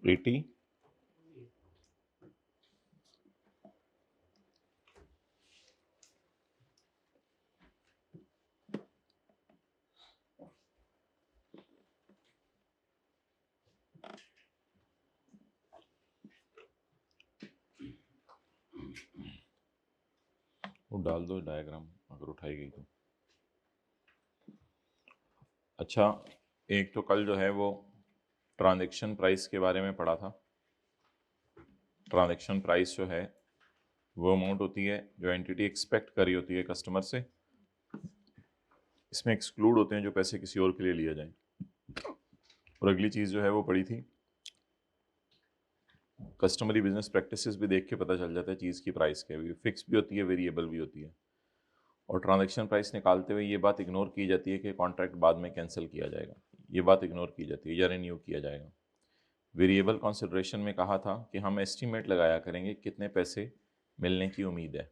प्रीति, वो डाल दो डायग्राम अगर उठाई गई तो। अच्छा, एक तो कल जो है वो ट्रांजैक्शन प्राइस के बारे में पढ़ा था। ट्रांजैक्शन प्राइस जो है वो अमाउंट होती है जो एंटिटी एक्सपेक्ट करी होती है कस्टमर से। इसमें एक्सक्लूड होते हैं जो पैसे किसी और के लिए लिया जाए। और अगली चीज़ जो है वो पढ़ी थी, कस्टमरी बिजनेस प्रैक्टिसेस भी देख के पता चल जाता है चीज़ की प्राइस क्या है, फिक्स भी होती है, वेरिएबल भी होती है। और ट्रांजैक्शन प्राइस निकालते हुए ये बात इग्नोर की जाती है कि कॉन्ट्रैक्ट बाद में कैंसिल किया जाएगा, ये बात इग्नोर की जाती है या रिन्यू किया जाएगा। वेरिएबल कंसिडरेशन में कहा था कि हम एस्टीमेट लगाया करेंगे कितने पैसे मिलने की उम्मीद है।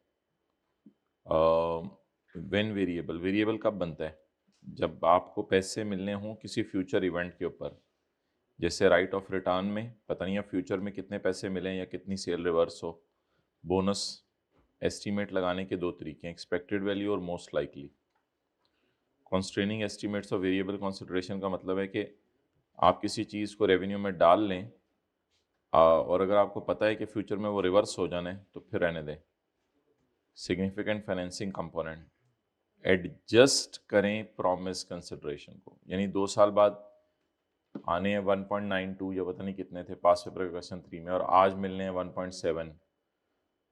व्हेन वेरिएबल, वेरिएबल कब बनता है? जब आपको पैसे मिलने हों किसी फ्यूचर इवेंट के ऊपर। जैसे राइट ऑफ रिटर्न में पता नहीं अब फ्यूचर में कितने पैसे मिलें या कितनी सेल रिवर्स हो। बोनस एस्टीमेट लगाने के दो तरीके हैं, एक्सपेक्टेड वैल्यू और most likely. Constraining estimates of variable consideration का मतलब है कि आप किसी चीज़ को रेवेन्यू में डाल लें और अगर आपको पता है कि फ्यूचर में वो रिवर्स हो जाने तो फिर रहने दें। सिग्निफिकेंट फाइनेंसिंग कंपोनेंट, एडजस्ट करें प्रॉमिस कंसिडरेशन को, यानी 2 साल बाद आने हैं 1.92 या पता नहीं कितने थे पास पेपर क्वेश्चन 3 में, और आज मिलने हैं 1.7,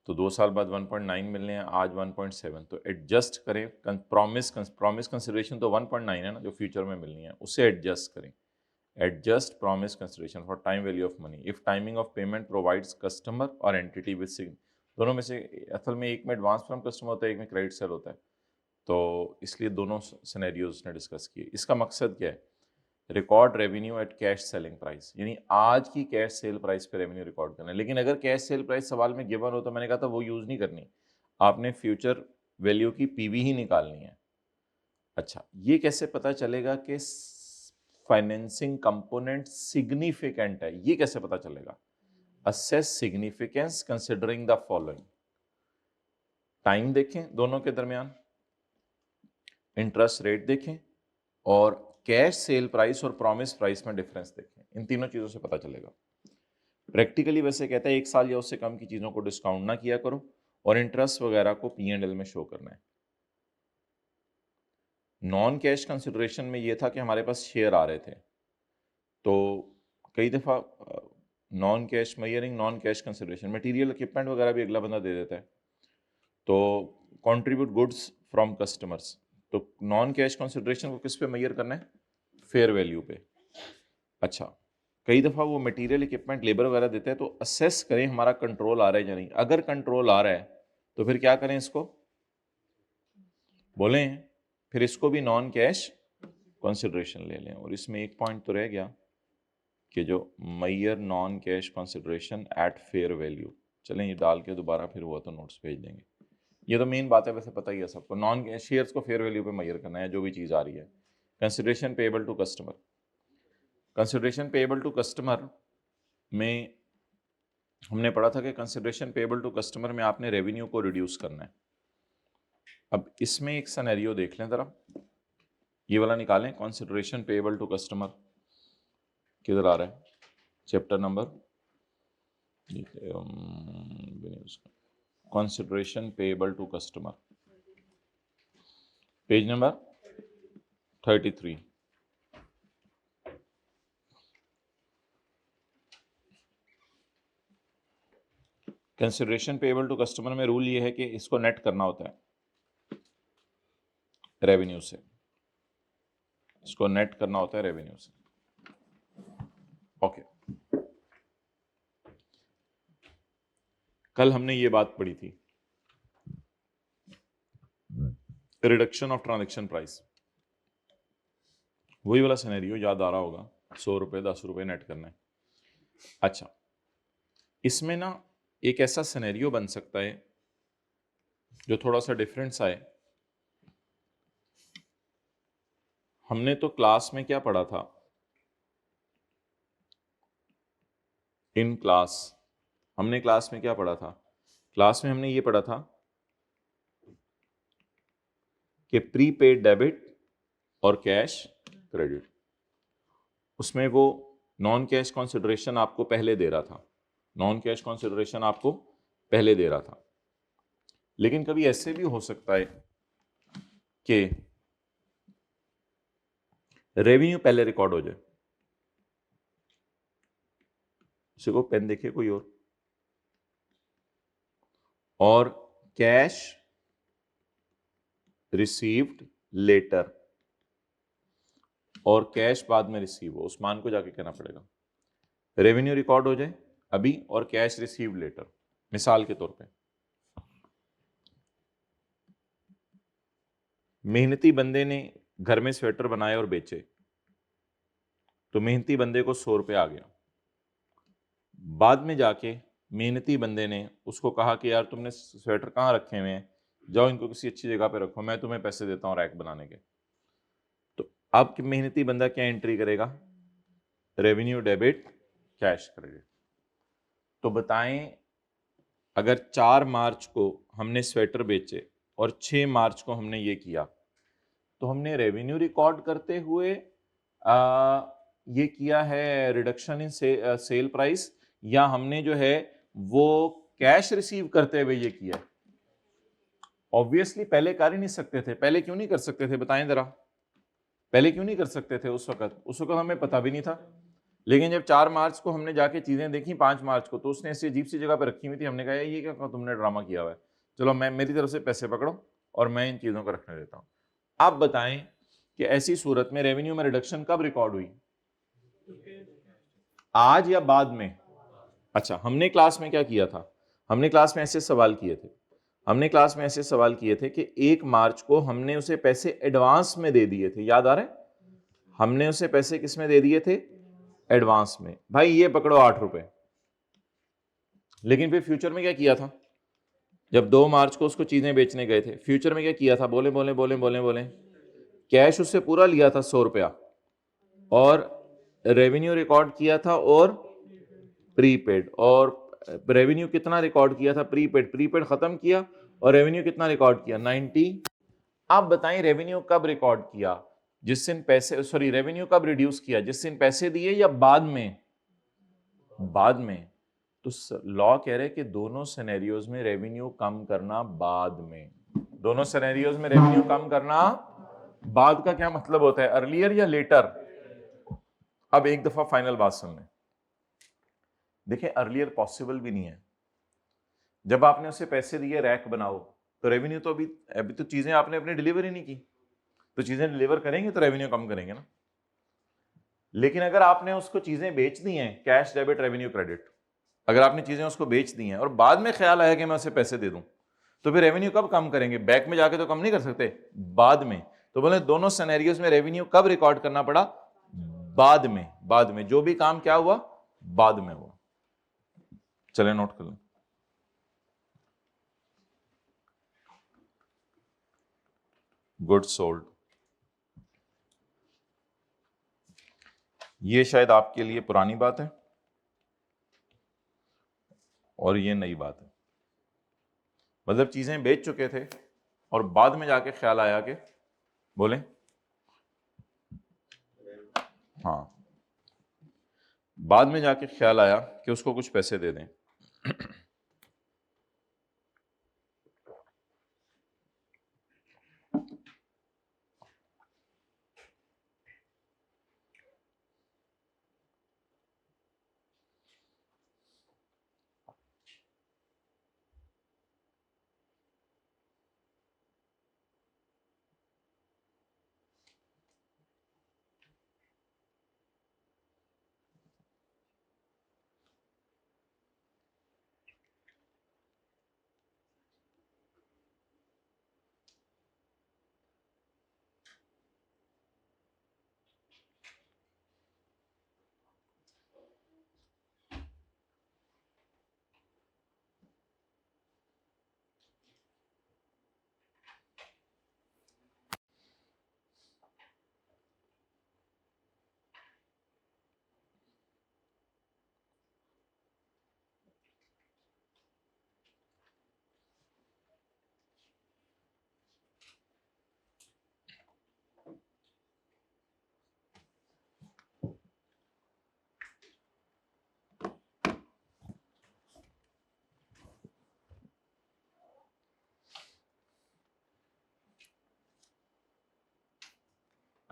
तो 2 साल बाद 1.9 मिलने हैं, आज 1.7, तो एडजस्ट करें। प्रॉमिस कंसिडरेशन तो 1.9 है ना जो फ्यूचर में मिलनी है, उसे एडजस्ट करें। Adjust promise consideration for time value of money if timing of payment provides customer और एंटिटी विद सिग्न। दोनों में से असल में एक में एडवांस फ्रॉम कस्टमर होता है, एक में क्रेडिट सेल होता है, तो इसलिए दोनों सिनेरियोज ने डिस्कस किए। इसका मकसद क्या है? Record revenue at cash selling price, यानी आज की कैश सेल प्राइस पे रेवेन्यू रिकॉर्ड करना है। लेकिन अगर कैश सेल प्राइस सवाल में गिवन हो तो मैंने कहा था वो यूज नहीं करनी, आपने फ्यूचर वैल्यू की पीवी ही निकालनी है। अच्छा, ये कैसे पता चलेगा कि फाइनेंसिंग कंपोनेंट सिग्निफिकेंट है? ये कैसे पता चलेगा? Assess significance considering the following. Time देखें दोनों के दरमियान, इंटरेस्ट रेट देखें, और कैश सेल प्राइस और प्रॉमिस प्राइस में डिफरेंस देखें। इन तीनों चीजों से पता चलेगा। प्रैक्टिकली वैसे कहता है 1 साल या उससे कम की चीजों को डिस्काउंट ना किया करो, और इंटरेस्ट वगैरह को P&L में शो करना है। नॉन कैश कंसिडरेशन में ये था कि हमारे पास शेयर आ रहे थे, तो कई दफा non cash मयरिंग, non cash consideration, material equipment वगैरह भी अगला बंदा दे देता है, तो कंट्रीब्यूट गुड्स फ्रॉम कस्टमर्स, तो नॉन कैश कंसिडरेशन को किस पे मेजर करना है? फेयर वैल्यू पे। अच्छा, कई दफ़ा वो मटेरियल इक्विपमेंट लेबर वगैरह देते हैं, तो असेस करें हमारा कंट्रोल आ रहा है या नहीं। अगर कंट्रोल आ रहा है तो फिर क्या करें? इसको बोलें, फिर इसको भी नॉन कैश कंसिडरेशन ले लें। और इसमें एक पॉइंट तो रह गया कि जो measure non cash consideration at fair value, चलें ये डाल के दोबारा फिर हुआ तो नोट्स भेज देंगे। ये तो मेन बात है, वैसे पता ही है सबको, नॉन कैश शेयर्स को फेयर वैल्यू पे मैयर करना है जो भी चीज़ आ रही है। Consideration payable to customer, consideration payable to customer में हमने पढ़ा था कि कंसिडरेशन पेएबल टू कस्टमर में आपने रेवेन्यू को रिड्यूस करना है। अब इसमें एक सिनेरियो देख लें जरा, ये वाला निकालें। कंसिडरेशन पेएबल टू कस्टमर किधर आ रहा है? Chapter number, consideration payable to customer, page number 33। Consideration payable to customer में रूल ये है कि इसको नेट करना होता है रेवेन्यू से, इसको नेट करना होता है रेवेन्यू से। ओके, कल हमने ये बात पढ़ी थी, रिडक्शन ऑफ ट्रांजैक्शन प्राइस। वही वाला सिनेरियो याद आ रहा होगा, 100 रुपये 10 रुपये नेट करना है। अच्छा, इसमें ना एक ऐसा सिनेरियो बन सकता है जो थोड़ा सा डिफरेंट सा है। हमने तो क्लास में क्या पढ़ा था? इन क्लास हमने क्लास में क्या पढ़ा था? क्लास में हमने ये पढ़ा था कि प्रीपेड डेबिट और कैश क्रेडिट, उसमें वो नॉन कैश कंसिडरेशन आपको पहले दे रहा था, नॉन कैश कंसिडरेशन आपको पहले दे रहा था। लेकिन कभी ऐसे भी हो सकता है कि रेवेन्यू पहले रिकॉर्ड हो जाए। किसी को पेन देखे कोई और कैश रिसीव्ड लेटर और कैश बाद में रिसीव हो, उस्मान को जाके कहना पड़ेगा रेवेन्यू रिकॉर्ड हो जाए अभी और कैश रिसीव्ड लेटर। मिसाल के तौर पे मेहनती बंदे ने घर में स्वेटर बनाए और बेचे, तो मेहनती बंदे को 100 रुपये आ गया। बाद में जाके मेहनती बंदे ने उसको कहा कि यार तुमने स्वेटर कहाँ रखे हुए हैं, जाओ इनको किसी अच्छी जगह पे रखो, मैं तुम्हें पैसे देता हूँ रैक बनाने के। तो अब मेहनती बंदा क्या एंट्री करेगा? Revenue debit cash credit. तो बताएं अगर 4 मार्च को हमने स्वेटर बेचे और 6 मार्च को हमने ये किया, तो हमने रेवेन्यू रिकॉर्ड करते हुए ये किया है रिडक्शन इन सेल प्राइस, या हमने जो है वो कैश रिसीव करते हुए ये किया? ऑब्वियसली पहले कर ही नहीं सकते थे। पहले क्यों नहीं कर सकते थे बताएं जरा, पहले क्यों नहीं कर सकते थे? उस वक्त हमें पता भी नहीं था। लेकिन जब 4 मार्च को हमने जाके चीजें देखी 5 मार्च को, तो उसने ऐसी अजीब सी जगह पर रखी हुई थी, हमने कहा ये क्या तुमने ड्रामा किया हुआ है, चलो मैं मेरी तरफ से पैसे पकड़ो और मैं इन चीजों को रखने देता हूं। आप बताएं कि ऐसी सूरत में रेवेन्यू में रिडक्शन कब रिकॉर्ड हुई? आज या बाद में? अच्छा, हमने क्लास में क्या किया था? हमने क्लास में ऐसे सवाल किए थे, हमने क्लास में ऐसे सवाल किए थे कि 1 मार्च को हमने उसे पैसे एडवांस में दे दिए थे, याद आ रहा है? हमने उसे पैसे किस में दे दिए थे? एडवांस में। भाई ये पकड़ो 8 रुपए। लेकिन फिर फ्यूचर में क्या किया था? जब 2 मार्च को उसको चीजें बेचने गए थे, फ्यूचर में क्या किया था? बोले बोले बोले बोले बोले। कैश उससे पूरा लिया था 100 रुपया, और रेवेन्यू रिकॉर्ड किया था, और प्रीपेड, और रेवेन्यू कितना रिकॉर्ड किया था? प्रीपेड, प्रीपेड खत्म किया, और रेवेन्यू कितना रिकॉर्ड किया? 90। आप बताएं रेवेन्यू कब रिकॉर्ड किया? जिस दिन पैसे, सॉरी, रेवेन्यू कब रिड्यूस किया? जिस दिन पैसे दिए या बाद में? बाद में। तो लॉ कह रहे कि दोनों सिनेरियोज में रेवेन्यू कम करना बाद में, दोनों सिनेरियोज में रेवेन्यू कम करना बाद का क्या मतलब होता है? अर्लियर या लेटर? अब एक दफा फाइनल बात सुन लें। देखिए अर्लियर पॉसिबल भी नहीं है। जब आपने उसे पैसे दिए रैक बनाओ, तो रेवेन्यू तो अभी अभी तो चीजें आपने अपनी डिलीवर ही नहीं की, तो चीजें डिलीवर करेंगे तो रेवेन्यू कम करेंगे ना। लेकिन अगर आपने उसको चीजें बेच दी हैं, कैश डेबिट रेवेन्यू क्रेडिट, अगर आपने चीजें उसको बेच दी हैं और बाद में ख्याल आया कि मैं उसे पैसे दे दूं, तो फिर रेवेन्यू कब कम करेंगे? बैक में जाके तो कम नहीं कर सकते, बाद में। तो बोले दोनों सिनेरियोज में रेवेन्यू कब रिकॉर्ड करना पड़ा? बाद में। बाद में जो भी काम क्या हुआ? बाद में हुआ। चले नोट कर लें। गुड सोल्ड, ये शायद आपके लिए पुरानी बात है और ये नई बात है। मतलब चीजें बेच चुके थे और बाद में जाके ख्याल आया कि, बोले, हाँ, बाद में जाके ख्याल आया कि उसको कुछ पैसे दे दें।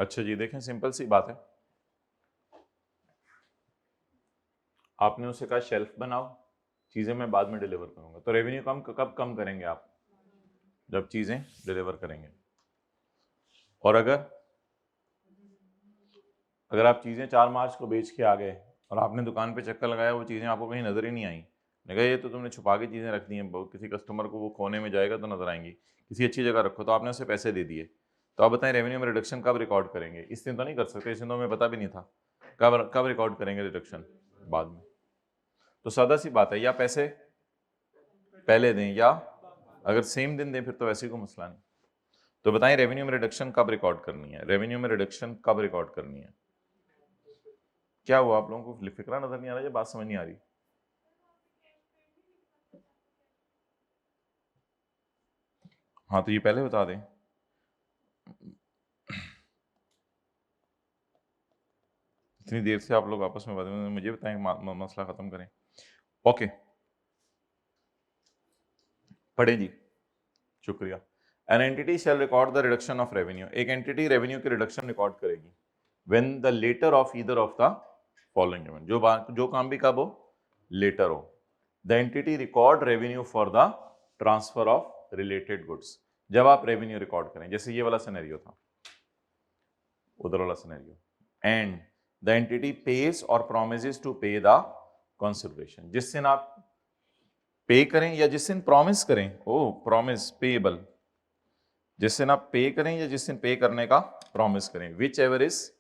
अच्छा जी, देखें सिंपल सी बात है, आपने उसे कहा शेल्फ बनाओ, चीजें मैं बाद में डिलीवर करूंगा, तो रेवेन्यू कब कम करेंगे आप? जब चीजें डिलीवर करेंगे। और अगर आप चीजें 4 मार्च को बेच के आ गए और आपने दुकान पे चक्कर लगाया, वो चीजें आपको कहीं नजर ही नहीं आई, कहा ये तो तुमने छुपा के चीजें रख दी हैं, किसी कस्टमर को वो खोने में जाएगा तो नजर आएंगी, किसी अच्छी जगह रखो, तो आपने उसे पैसे दे दिए, तो आप बताएं रेवेन्यू में रिडक्शन कब रिकॉर्ड करेंगे? इस दिन तो नहीं कर सकते, इस दिन तो हमें पता भी नहीं था। कब रिकॉर्ड करेंगे रिडक्शन? बाद में। तो सादा सी बात है, या पैसे पहले दें या अगर सेम दिन दें फिर तो वैसे ही कोई मसला नहीं। तो बताएं रेवेन्यू में रिडक्शन कब रिकॉर्ड करनी है? रेवेन्यू में रिडक्शन कब रिकॉर्ड करनी है? क्या हुआ, आप लोगों को फिक्रा नजर नहीं आ रहा, ये बात समझ नहीं आ रही? हाँ तो ये पहले बता दें। इतनी देर से आप लोग आपस में बात, मुझे बताएं, मसला खत्म करें। ओके, पढ़े जी, शुक्रिया। An entity shall record the reduction of revenue, एक एंटिटी रेवेन्यू की रिडक्शन रिकॉर्ड करेगी when the later of either of the following event, जो काम भी कब हो, लेटर हो। The entity record revenue for the transfer of related goods, जब आप रेवेन्यू रिकॉर्ड करें, जैसे ये वाला सिनेरियो था, उधर वाला scenario, and the entity page और प्रोमिसेस टू पे द कंसिडरेशन, जिस दिन आप पे करें या जिस दिन प्रॉमिस करें, ओ प्रॉमिस पेएबल, जिस दिन आप पे करें या जिस दिन पे करने का प्रॉमिस करें, whichever is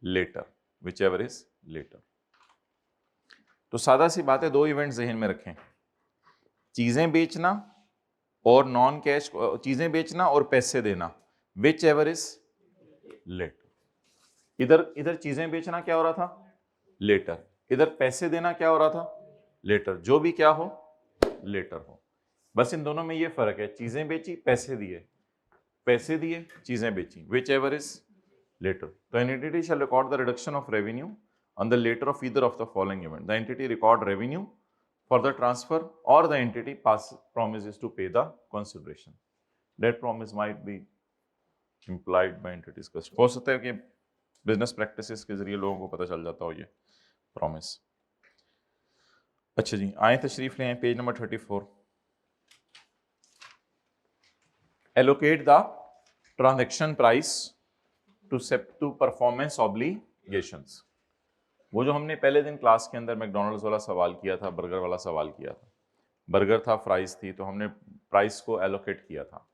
later, whichever is later. तो सादा सी बात है, दो इवेंट जहन में रखें, चीजें बेचना और नॉन कैश, चीजें बेचना और पैसे देना, विच एवर इज लेटर। इधर चीजें बेचना क्या हो रहा था, लेटर, इधर पैसे देना क्या हो रहा था, लेटर, जो भी क्या हो लेटर हो, बस इन दोनों में ये फर्क है, चीजें बेची पैसे दिए चीजें बेची, विच एवर इज लेटर। तो an entity shall record the reduction of revenue on the later of either of the following event, the entity record revenue for the transfer और the entity pass promises to pay the consideration. That promise might be implied by entities custom, हो सकता है कि business practices के जरिए लोगों को पता चल जाता हो ये प्रॉमिस। अच्छा जी, आए तशरीफ ले आए page number 34। Allocate the transaction price to performance obligations, वो जो हमने पहले दिन क्लास के अंदर मैकडॉनल्ड्स वाला सवाल किया था, बर्गर वाला सवाल किया था, बर्गर था फ्राइज थी, तो हमने प्राइस को एलोकेट किया था।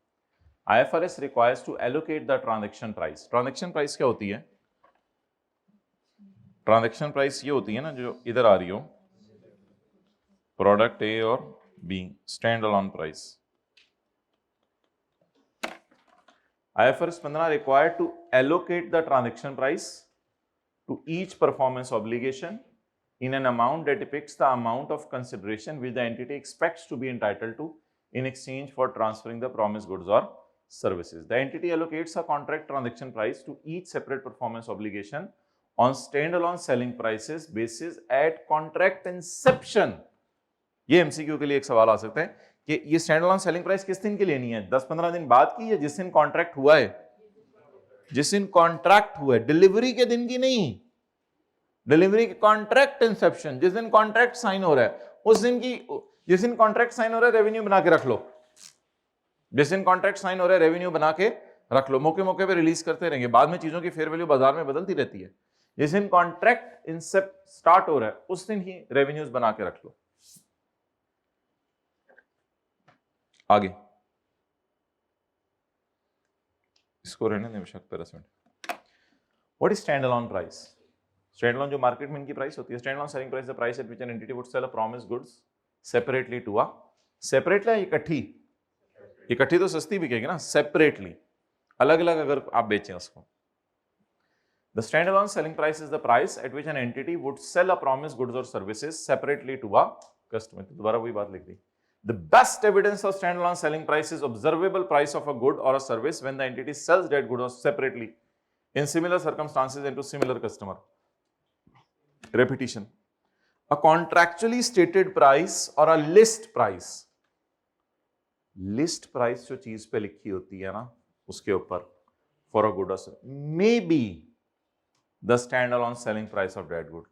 IFRS requires to allocate the transaction price. Transaction price क्या होती है? ट्रांजैक्शन प्राइस ये होती है ना, जो इधर आ रही हो, प्रोडक्ट ए और B, stand alone price. IFRS 15 required to allocate the transaction price to each performance obligation in an amount that depicts the amount of consideration which the entity expects to be entitled to in exchange for transferring the promised goods or services. The entity allocates a contract transaction price to each separate performance obligation on standalone selling prices basis at contract inception. ये MCQ के लिए एक सवाल आ सकता है कि ये stand alone selling price किस दिन की लेनी है, 10-15 दिन बाद की, या जिस दिन कॉन्ट्रैक्ट हुआ है, जिस दिन कॉन्ट्रैक्ट हुआ है, डिलीवरी के दिन की नहीं, डिलीवरी के कॉन्ट्रैक्ट इंसेप्शन, जिस दिन कॉन्ट्रैक्ट साइन हो रहा है उस दिन की, जिस दिन कॉन्ट्रैक्ट साइन हो रहा है रेवेन्यू बना के रख लो, जिस दिन कॉन्ट्रैक्ट साइन हो रहा है रेवेन्यू बना के रख लो, मौके मौके पे रिलीज करते रहेंगे, बाद में चीजों की फेयर वैल्यू बाजार में बदलती रहती है, जिस दिन कॉन्ट्रैक्ट इंसेप्ट स्टार्ट हो रहा है उस दिन ही रेवेन्यूज बना के रख लो। आगे इसको रहने दें बेशक 10%। What is stand alone price? Stand alone जो मार्केट में इनकी प्राइस होती है, stand alone selling price the price at which an entity would sell a promised goods separately to a, separately इकट्ठी तो सस्ती बिकेगी ना, सेपरेटली अलग अलग अगर आप बेचें उसको। The standalone selling price is the price at which an entity would sell a promised goods or services separately to a customer. तो दोबारा वही बात लिख दी। The best evidence of standalone selling price is observable price of a good or a service when the entity sells that good or separately in similar circumstances and to similar customer. Repetition. A contractually stated price or a list price. List price जो चीज पे लिखी होती है ना, उसके ऊपर for a good or may be the standalone selling price of that good.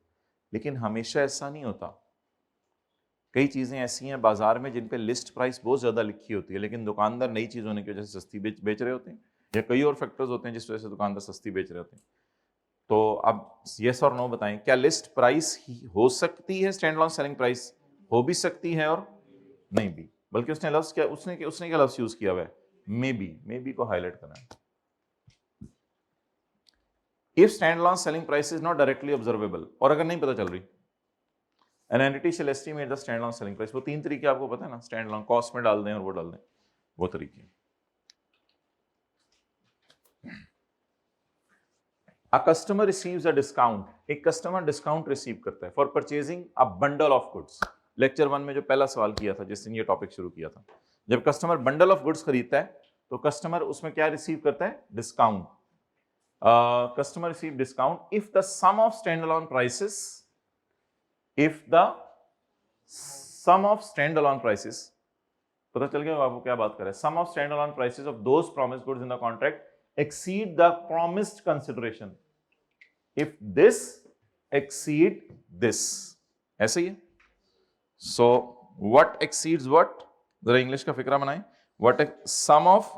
लेकिन हमेशा ऐसा नहीं होता। कई चीजें ऐसी हैं बाजार में जिन पे लिस्ट प्राइस बहुत ज्यादा लिखी होती है, लेकिन दुकानदार नई चीज होने की वजह से सस्ती बेच रहे होते हैं, या कई और फैक्टर्स होते हैं जिस वजह से दुकानदार सस्ती बेच रहे होते हैं। तो अब यस और नो बताएं, क्या लिस्ट प्राइस हो सकती है स्टैंड अलोन सेलिंग प्राइस? हो भी सकती है और नहीं भी। बल्कि उसने लफ्ज क्या उसने क्या लफ्ज यूज किया हुआ है? मे बी को हाईलाइट करना है। If stand alone selling price is not directly observable, और अगर नहीं पता चल रही, an entity shall estimate the stand alone selling price. वो तीन तरीके आपको पता है ना, स्टैंड अलोन कॉस्ट में डाल दें और वो डाल दें, वो तरीके। A customer receives a discount. एक कस्टमर डिस्काउंट रिसीव करता है for purchasing a bundle of goods. Lecture 1 में जो पहला सवाल किया था, जिस दिन ये टॉपिक शुरू किया था, जब कस्टमर बंडल ऑफ गुड्स खरीदता है तो कस्टमर उसमें क्या रिसीव करता है? Discount. Customer receive discount if the sum of stand alone prices, if the sum of stand alone prices, पता चल गया आपको क्या बात कर रहे हैं? Sum of stand alone prices of those promised goods in the contract exceed the promised consideration, if this exceed this, ऐसे ही है। so what exceeds what, जरा इंग्लिश का फिक्रा बनाएं। what sum of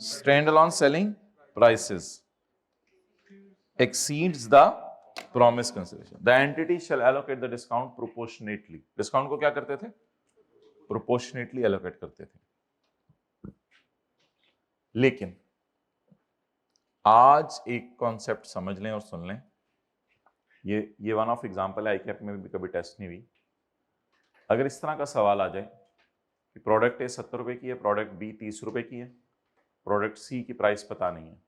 standalone selling prices exceeds the promised consideration, the entity shall allocate the discount proportionately। Discount को क्या करते थे? Proportionately allocate करते थे। लेकिन आज एक कॉन्सेप्ट समझ लें और सुन लें, ये वन ऑफ एग्जांपल है, आईकैप में भी कभी टेस्ट नहीं हुई। अगर इस तरह का सवाल आ जाए कि प्रोडक्ट ए 70 रुपए की है, प्रोडक्ट बी 30 रुपए की है, प्रोडक्ट सी की प्राइस पता नहीं है,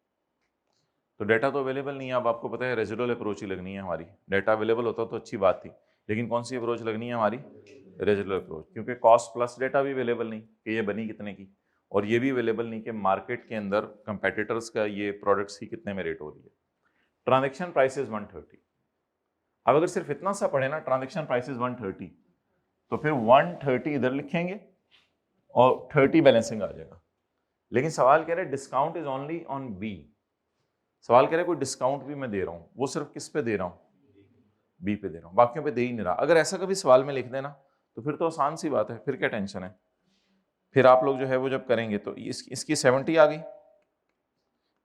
तो डेटा तो अवेलेबल नहीं है। अब आपको पता है रेजिडुअल अप्रोच ही लगनी है हमारी। डेटा अवेलेबल होता तो अच्छी बात थी, लेकिन कौन सी अप्रोच लगनी है हमारी? रेजिडुअल अप्रोच, क्योंकि कॉस्ट प्लस डेटा भी अवेलेबल नहीं कि ये बनी कितने की, और ये भी अवेलेबल नहीं कि मार्केट के अंदर कंपेटिटर्स का ये प्रोडक्ट्स की कितने में रेट हो रही है। Transaction prices 130। अब अगर सिर्फ इतना सा पढ़े ना, ट्रांजैक्शन प्राइसेस 130, तो फिर 130 इधर लिखेंगे और 30 बैलेंसिंग आ जाएगा। लेकिन सवाल कह रहे हैं discount is only on B. सवाल कह रहे हैं कोई डिस्काउंट भी मैं दे रहा हूं, वो सिर्फ किस पे दे रहा हूं? बी पे दे रहा हूं, बाकियों पे दे ही नहीं रहा। अगर ऐसा कभी सवाल में लिख देना तो फिर तो आसान सी बात है, फिर क्या टेंशन है। फिर आप लोग जो है वो जब करेंगे तो इसकी 70 आ गई,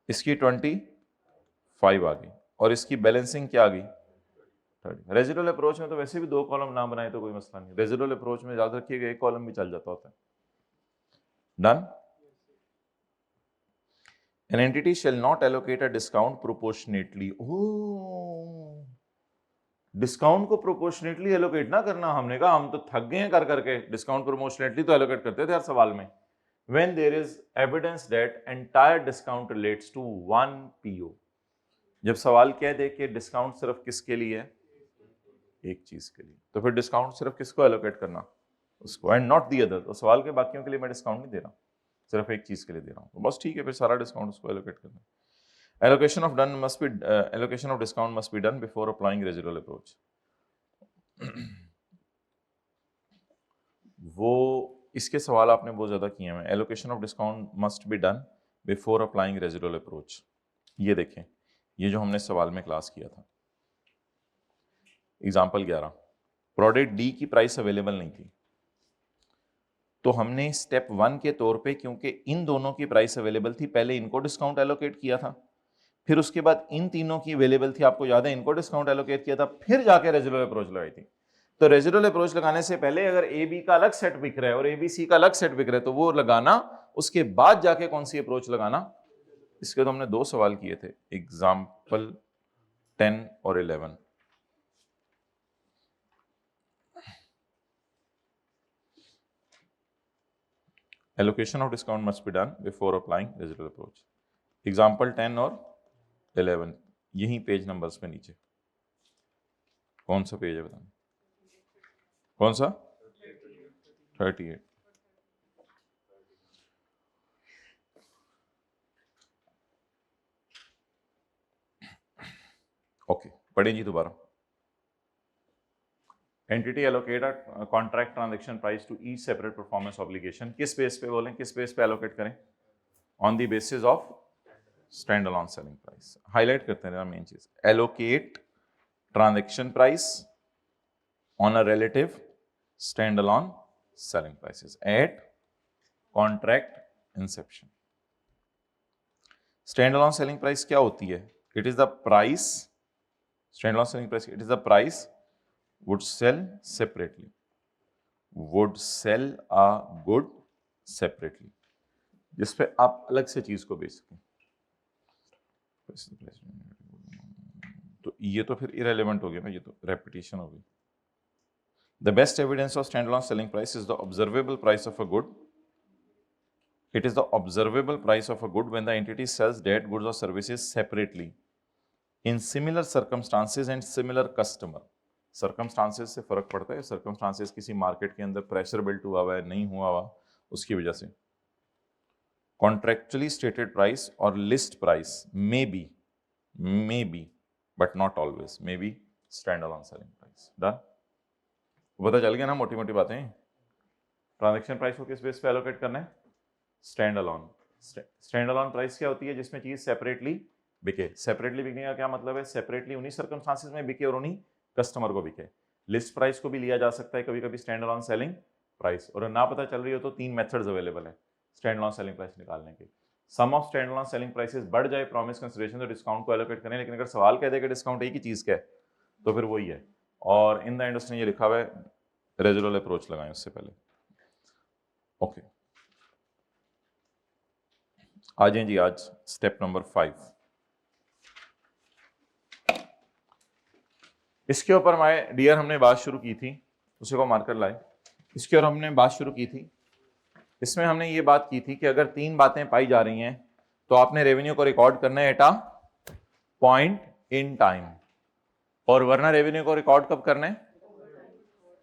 इसकी 25 आ गई, और इसकी बैलेंसिंग क्या आ गई? 30। रेजिडुअल अप्रोच में तो वैसे भी 2 कॉलम ना बनाए तो कोई मसला नहीं। रेजिडुअल अप्रोच में याद रखिएगा 1 कॉलम भी चल जाता होता है। Done. An entity shall not allocate a discount proportionately. Oh, discount को प्रोपोर्शनेटली एलोकेट ना करना। हमने कहा हम तो थक गए हैं कर करके, डिस्काउंट प्रोपोर्शनेटली तो एलोकेट करते थे हर सवाल में। When there is evidence that entire discount relates to one PO, जब सवाल कह दे कि डिस्काउंट सिर्फ किसके लिए है? एक चीज के लिए, तो फिर डिस्काउंट सिर्फ किसको एलोकेट करना? उसको, एंड नॉट दी अदर। तो सवाल के बाकियों के लिए मैं डिस्काउंट नहीं दे रहा, सिर्फ एक चीज के लिए दे रहा हूँ, तो बस ठीक है, फिर सारा डिस्काउंट उसको एलोकेट करना। Allocation of allocation of discount must be done before applying residual approach. वो इसके सवाल आपने बहुत ज्यादा किए हैं। Allocation of discount must be done before applying residual approach. ये देखें, ये जो हमने सवाल में क्लास किया था, एग्जांपल 11, प्रोडक्ट डी की प्राइस अवेलेबल नहीं थी, तो हमने स्टेप 1 के तौर पे, क्योंकि इन दोनों की प्राइस अवेलेबल थी, पहले इनको डिस्काउंट एलोकेट किया था, फिर उसके बाद इन तीनों की अवेलेबल थी, आपको याद है, इनको डिस्काउंट एलोकेट किया था, फिर जाके रेजिडुअल अप्रोच लगाई थी। तो रेजिडुअल अप्रोच लगाने से पहले अगर ए बी का अलग सेट बिक रहा है और ए बी सी का अलग सेट बिक रहा है तो वो लगाना, उसके बाद जाके कौन सी अप्रोच लगाना। इसके तो हमने 2 सवाल किए थे, एग्जाम्पल 10 और 11। Allocation of discount must be done before applying residual approach. Example 10 और 11 यही पेज नंबर्स पे नीचे। कौन सा पेज है बताना? कौन सा? 38। ओके, पढ़ें जी दोबारा। Entity allocate a contract transaction price to each separate performance obligation. किस बेस पे बोलें, किस बेस पे एलोकेट करें? On the basis of stand alone selling price highlight करते हैं मेन चीज, allocate transaction price on a relative stand alone selling prices at contract inception. Stand alone selling price क्या होती है? It is the price, stand alone selling price, it is the price would sell separately, would sell a good separately, जिसपे आप अलग से चीज को बेच सकें। तो ये तो फिर इरेलेवेंट हो गया ना, ये तो रेपिटेशन हो गई। The best evidence of stand alone selling price is the observable price of a good. It is the observable price of a good when the entity sells that goods or services separately in similar circumstances and similar customer. Circumstances से फर्क पड़ता है, circumstances किसी market के अंदर pressure built हुआ हुआ है, नहीं हुआ हुआ, उसकी वजह से। Contractually stated price और list price may be but not always may be standalone selling price. Done? पता चल गया ना मोटी मोटी बातें। ट्रांजैक्शन प्राइस को किस बेस पे एलोकेट करना है? Stand alone. Stand alone price क्या होती है? जिसमें चीज सेपरेटली बिके। सेपरेटली बिकने का क्या मतलब है? सेपरेटली उन्हीं सर्कमस्टांसेस में बिके और उन्हीं कस्टमर को बिके। लिस्ट प्राइस को भी लिया जा सकता है कभी कभी स्टैंड अलोन सेलिंग प्राइस, और ना पता चल रही हो तो 3 मेथड्स अवेलेबल है स्टैंड अलोन सेलिंग प्राइस निकालने के। Sum of stand alone selling prices बढ़ जाए प्रॉमिस कंसीडरेशन तो डिस्काउंट को एलोकेट करें, लेकिन अगर सवाल कह दे कि डिस्काउंट एक ही चीज का है तो फिर वही है। और इन द एंड उसने ये लिखा हुआ है रेजुरल अप्रोच लगाएं उससे पहले। ओके, आ जाएं जी आज स्टेप नंबर 5। इसके ऊपर माय डियर हमने बात शुरू की थी, उसी को मार्कर लाए। इसके ऊपर हमने बात शुरू की थी, इसमें हमने ये बात की थी कि अगर 3 बातें पाई जा रही हैं तो आपने रेवेन्यू को रिकॉर्ड करना है at a point in time, और वरना रेवेन्यू को रिकॉर्ड कब करना है?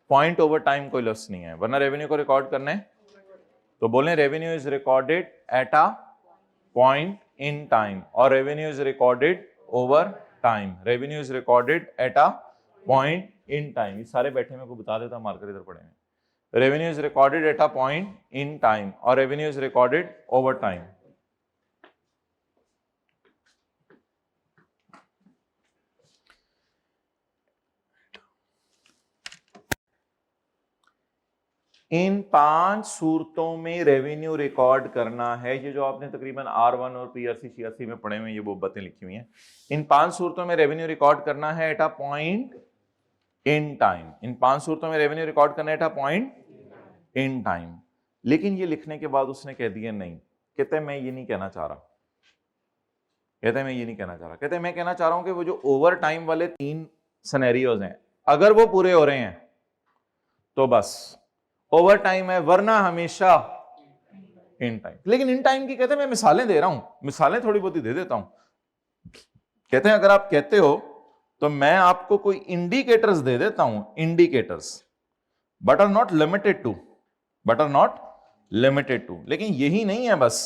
पॉइंट ओवर टाइम कोई लफ्ज नहीं है, वरना रेवेन्यू को रिकॉर्ड करना है तो बोलें revenue is recorded at a point in time, और revenue is recorded over time. Revenue is recorded at a point in time. ये सारे बैठे मेरे को बता देता, मार्कर इधर पड़े हैं। Revenue is recorded at a point in time और revenue is recorded over time. इन 5 सूरतों में रेवेन्यू रिकॉर्ड करना है। ये जो आपने तकरीबन R1 और PRC 86 में पढ़े हुए ये वो बातें लिखी हुई हैं। इन 5 सूरतों में रेवेन्यू रिकॉर्ड करना है at a point in time. इन 5 सूरतों में रेवेन्यू रिकॉर्ड करना है at a point in time. लेकिन ये लिखने के बाद उसने कह दिया नहीं, कहते मैं ये नहीं कहना चाह रहा, कहते मैं ये नहीं कहना चाह रहा, कहते मैं कहना चाह रहा हूं कि वो जो ओवर टाइम वाले 3 सिनेरियोज हैं अगर वो पूरे हो रहे हैं तो बस ओवर टाइम है, वरना हमेशा इन टाइम। लेकिन इन टाइम की कहते हैं मैं मिसालें दे रहा हूं, मिसालें थोड़ी बहुत ही दे देता हूं। कहते हैं अगर आप कहते हो तो मैं आपको कोई इंडिकेटर्स दे देता हूं, indicators, but are not limited to, but are not limited to. लेकिन यही नहीं है बस,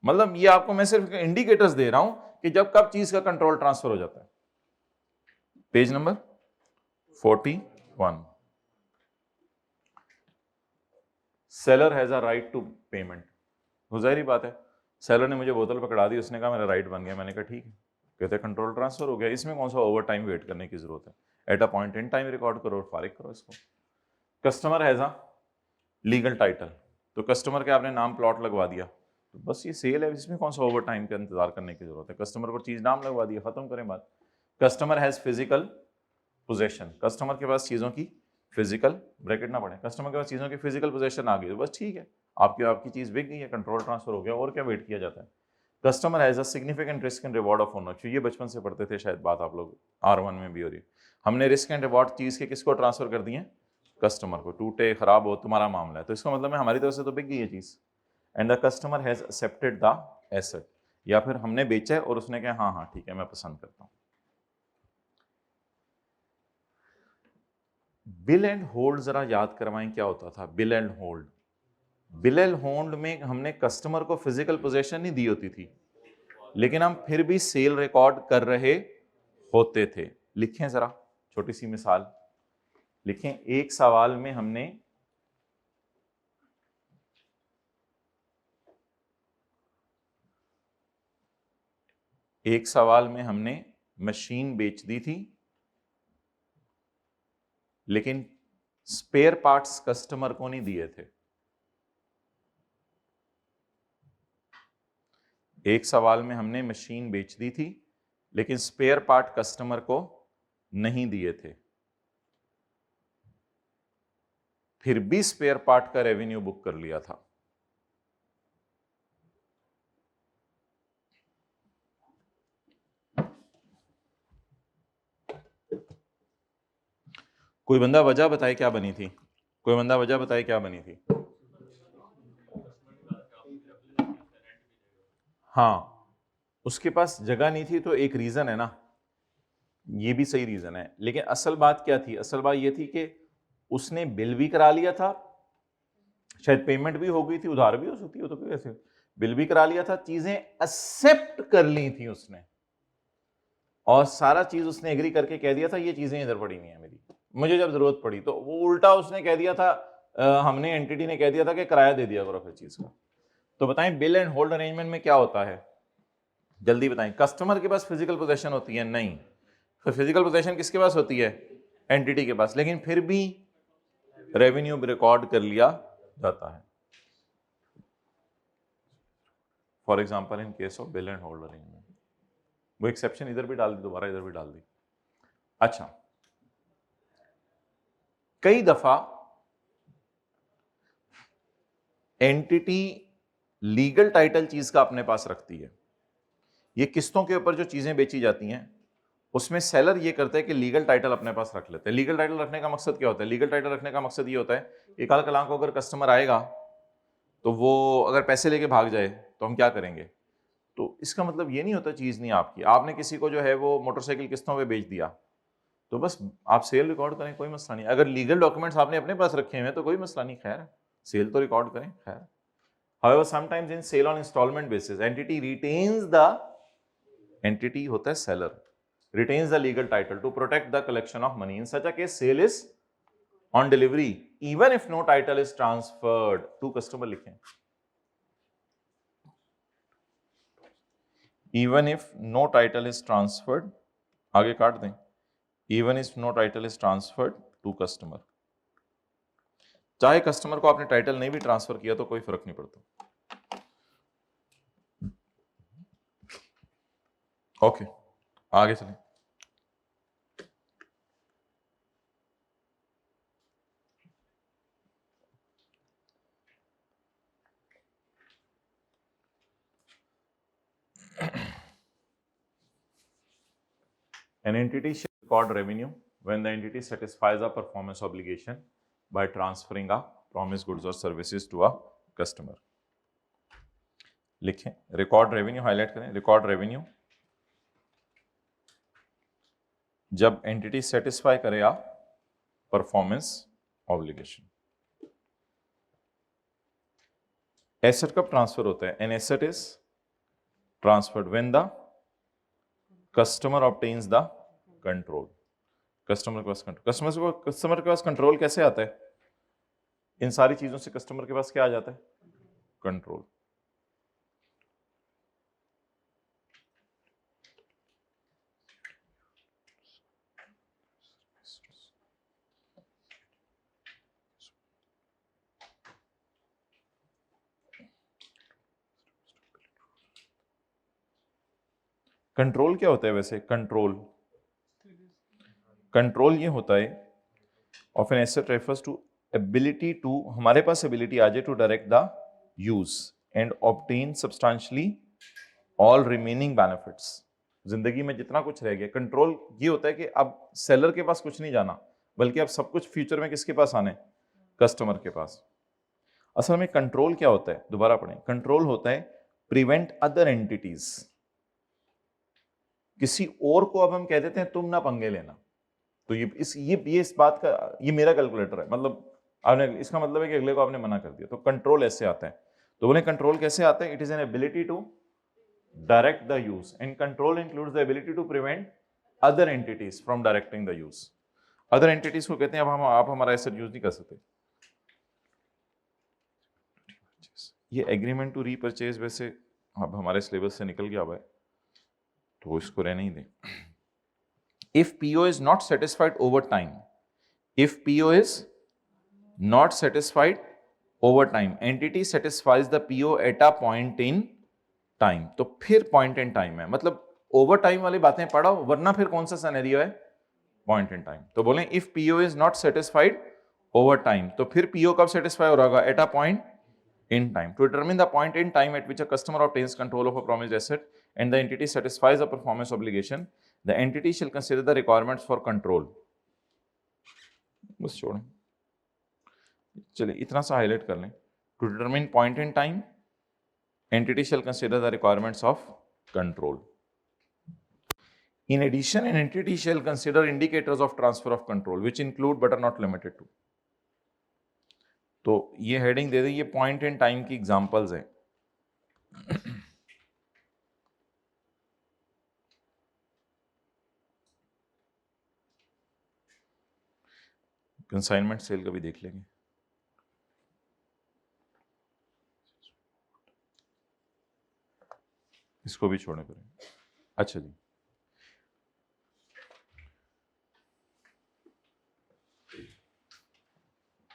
मतलब ये आपको मैं सिर्फ इंडिकेटर्स दे रहा हूं कि जब कब चीज का कंट्रोल ट्रांसफर हो जाता है। Page number 41। Seller has a right to payment. जाहिर बात है, सेलर ने मुझे बोतल पकड़ा दी, उसने कहा मेरा राइट बन गया, मैंने कहा ठीक है, कहते कंट्रोल ट्रांसफर हो गया, इसमें कौन सा ओवर टाइम वेट करने की जरूरत है? At a point in time record करो और फारिग करो इसको। Customer has a legal title, तो कस्टमर के आपने नाम प्लॉट लगवा दिया, तो बस ये सेल है, इसमें कौन सा ओवर टाइम का इंतजार करने की जरूरत है? कस्टमर को चीज नाम लगवा दिया, खत्म करें बात। Customer has physical possession, customer के पास चीजों की फिजिकल, ब्रैकेट ना पड़े, कस्टमर के पास चीजों की फिजिकल पोजेशन आ गई तो बस ठीक है, आपकी चीज बिक गई है, कंट्रोल ट्रांसफर हो गया, और क्या वेट किया जाता है? Customer has a significant risk and reward of ownership, ये बचपन से पढ़ते थे शायद, बात आप लोग R1 में भी हो रही है। हमने रिस्क एंड रिवॉर्ड चीज के किसको ट्रांसफर कर दिए? कस्टमर को। टूटे खराब हो तुम्हारा मामला है, तो इसका मतलब है हमारी तरफ से तो बिक गई है चीज। And the customer has accepted the asset, या फिर हमने बेचा है और उसने कहा हाँ हाँ ठीक है मैं पसंद करता हूं। बिल एंड होल्ड जरा याद करवाएं क्या होता था bill and hold? Bill and hold में हमने कस्टमर को फिजिकल पोजीशन नहीं दी होती थी, लेकिन हम फिर भी सेल रिकॉर्ड कर रहे होते थे। लिखें जरा छोटी सी मिसाल लिखें। एक सवाल में हमने एक सवाल में हमने मशीन बेच दी थी, लेकिन स्पेयर पार्ट्स कस्टमर को नहीं दिए थे। एक सवाल में हमने मशीन बेच दी थी, लेकिन स्पेयर पार्ट कस्टमर को नहीं दिए थे, फिर भी स्पेयर पार्ट का रेवेन्यू बुक कर लिया था। कोई बंदा वजह बताए क्या बनी थी? कोई बंदा वजह बताए क्या बनी थी? हाँ, उसके पास जगह नहीं थी, तो एक रीजन है ना, ये भी सही रीजन है। लेकिन असल बात क्या थी? असल बात ये थी कि उसने बिल भी करा लिया था, शायद पेमेंट भी हो गई थी, उधार भी हो सकती है, तो कैसे, बिल भी करा लिया था, चीजें एक्सेप्ट कर ली थी उसने, और सारा चीज उसने एग्री करके कह दिया था ये चीजें इधर पड़ी हुई है मेरी, मुझे जब जरूरत पड़ी। तो वो उल्टा उसने कह दिया था, हमने एंटिटी ने कह दिया था कि किराया दे दिया करो फिर चीज का। तो बताएं बिल एंड होल्ड अरेंजमेंट में क्या होता है, जल्दी बताएं। कस्टमर के पास फिजिकल पोजेशन होती है? नहीं। फिर फिजिकल पोजेशन किसके पास होती है? एंटिटी के पास, लेकिन फिर भी रेवेन्यू रिकॉर्ड कर लिया जाता है। For example in case of bill and hold arrangement, वो एक्सेप्शन इधर भी डाल दी, दोबारा इधर भी डाल दी। अच्छा, कई दफा एंटिटी लीगल टाइटल चीज का अपने पास रखती है। ये किस्तों के ऊपर जो चीजें बेची जाती हैं, उसमें सेलर ये करता है कि लीगल टाइटल अपने पास रख लेते हैं। लीगल टाइटल रखने का मकसद क्या होता है? लीगल टाइटल रखने का मकसद ये होता है कि कल कलाम को अगर कस्टमर आएगा तो वो अगर पैसे लेके भाग जाए तो हम क्या करेंगे? तो इसका मतलब ये नहीं होता चीज नहीं आपकी, आपने किसी को जो है वो मोटरसाइकिल किस्तों पे बेच दिया, तो बस आप सेल रिकॉर्ड करें, कोई मसला नहीं। अगर लीगल डॉक्यूमेंट्स आपने अपने पास रखे हुए हैं तो कोई मसला नहीं, खैर सेल तो रिकॉर्ड करें, खैर। However, sometimes in sale on installment basis, entity होता है seller, retains the legal title to protect the collection of money. In such a case, sale is on delivery, even if no title is transferred to customer. लिखें, even if no title is transferred, आगे काट दें, even if no title is transferred to customer. चाहे customer को आपने title नहीं भी transfer किया तो कोई फर्क नहीं पड़ता। ओके, आगे चलें। An entity shall record revenue when the entity satisfies a performance obligation by transferring a promised goods or services to a customer. लिखें, रिकॉर्ड रेवेन्यू हाईलाइट करें, रिकॉर्ड रेवेन्यू जब एंटिटी सेटिस्फाई करे आ परफॉर्मेंस ऑब्लिगेशन। एसेट कब transfer होता है? An asset is transferred when the customer obtains the control. Customer के पास control, customer के पास control कैसे आता है? इन सारी चीजों से कस्टमर के पास क्या आ जाता है? कंट्रोल। कंट्रोल क्या होता है वैसे? कंट्रोल ये होता है of an asset refers to ability to, हमारे पास एबिलिटी आ जाए to direct the use and obtain substantially all remaining benefits. जिंदगी में जितना कुछ रह गया, कंट्रोल ये होता है कि अब सेलर के पास कुछ नहीं जाना, बल्कि अब सब कुछ फ्यूचर में किसके पास आने? कस्टमर के पास। असल में कंट्रोल क्या होता है? दोबारा पढ़ें, कंट्रोल होता है प्रिवेंट अदर एंटिटीज। किसी और को अब हम कह देते हैं तुम ना पंगे लेना, तो ये इस बात का, ये मेरा कैलकुलेटर है, मतलब आपने, इसका मतलब है कि अगले को आपने मना कर दिया। तो कंट्रोल ऐसे आता है। तो बोले कंट्रोल कैसे आता है? It is an ability to direct the use, and control includes the ability to prevent other entities from directing the use. Other entities को कहते हैं अब आप हमारा एसेट यूज नहीं कर सकते। ये एग्रीमेंट टू रीपरचेज वैसे अब हमारे सिलेबस से निकल गया हुआ है, तो इसको रहने ही दें। If PO is not satisfied over time, if PO is not satisfied over time, entity satisfies the PO eight a point in time, तो फिर पॉइंट इन टाइम है, मतलब ओवर टाइम वाली बातें पढ़ो, वरना फिर कौन सा सिनेरियो है, पॉइंट इन टाइम। तो बोलें if PO is not satisfied over time, तो फिर पीओ कब सेटिस्फाई हो रहा होगा, eight a point in time. To determine the point in time at which a customer obtains control of a promised asset and the entity satisfies a performance obligation, the entity shall consider the requirements for control. बस छोड़ें, चलिए इतना सा highlight कर लें। To determine point in time, entity shall consider the requirements of control. In addition, an entity shall consider indicators of transfer of control, which include but are not limited to. तो ये heading दे दें, ये point in time की examples हैं। Consignment cell का भी देख लेंगे। इसको भी छोड़ने पड़ेंगे। अच्छा जी,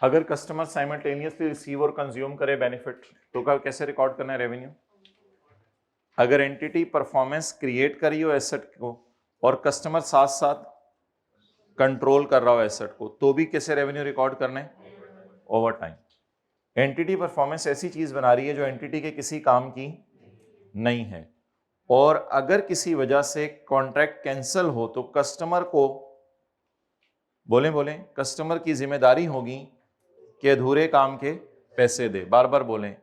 अगर कस्टमर साइमल्टेनियसली रिसीव और कंज्यूम करे बेनिफिट, तो कैसे रिकॉर्ड करना है रेवेन्यू? अगर एंटिटी परफॉर्मेंस क्रिएट करी हो एसेट को और कस्टमर साथ साथ कंट्रोल कर रहा हो एसेट को, तो भी कैसे रेवेन्यू रिकॉर्ड करना है? Over time. एंटिटी परफॉर्मेंस ऐसी चीज बना रही है जो एंटिटी के किसी काम की नहीं है, और अगर किसी वजह से कॉन्ट्रैक्ट कैंसिल हो तो कस्टमर को बोलें कस्टमर की जिम्मेदारी होगी कि अधूरे काम के पैसे दे। बार बार बोलें,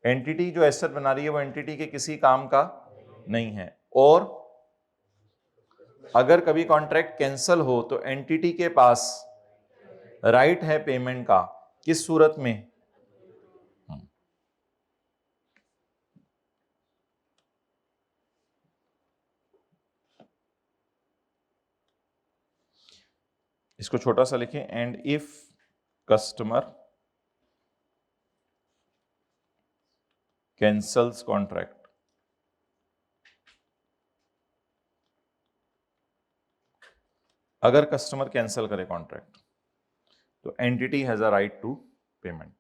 एंटिटी जो एसेट बना रही है वो एंटिटी के किसी काम का नहीं है, और अगर कभी कॉन्ट्रैक्ट कैंसिल हो तो एंटिटी के पास राइट है पेमेंट का। किस सूरत में? इसको छोटा सा लिखें, and if customer cancels contract, अगर कस्टमर कैंसिल करे कॉन्ट्रैक्ट तो entity has a right to payment.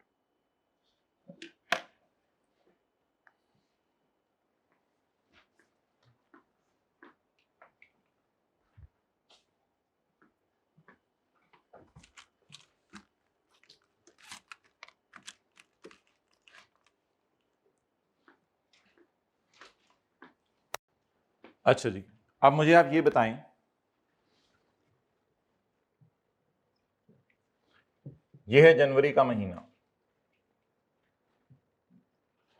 अच्छा जी, अब मुझे आप ये बताएं, यह है जनवरी का महीना,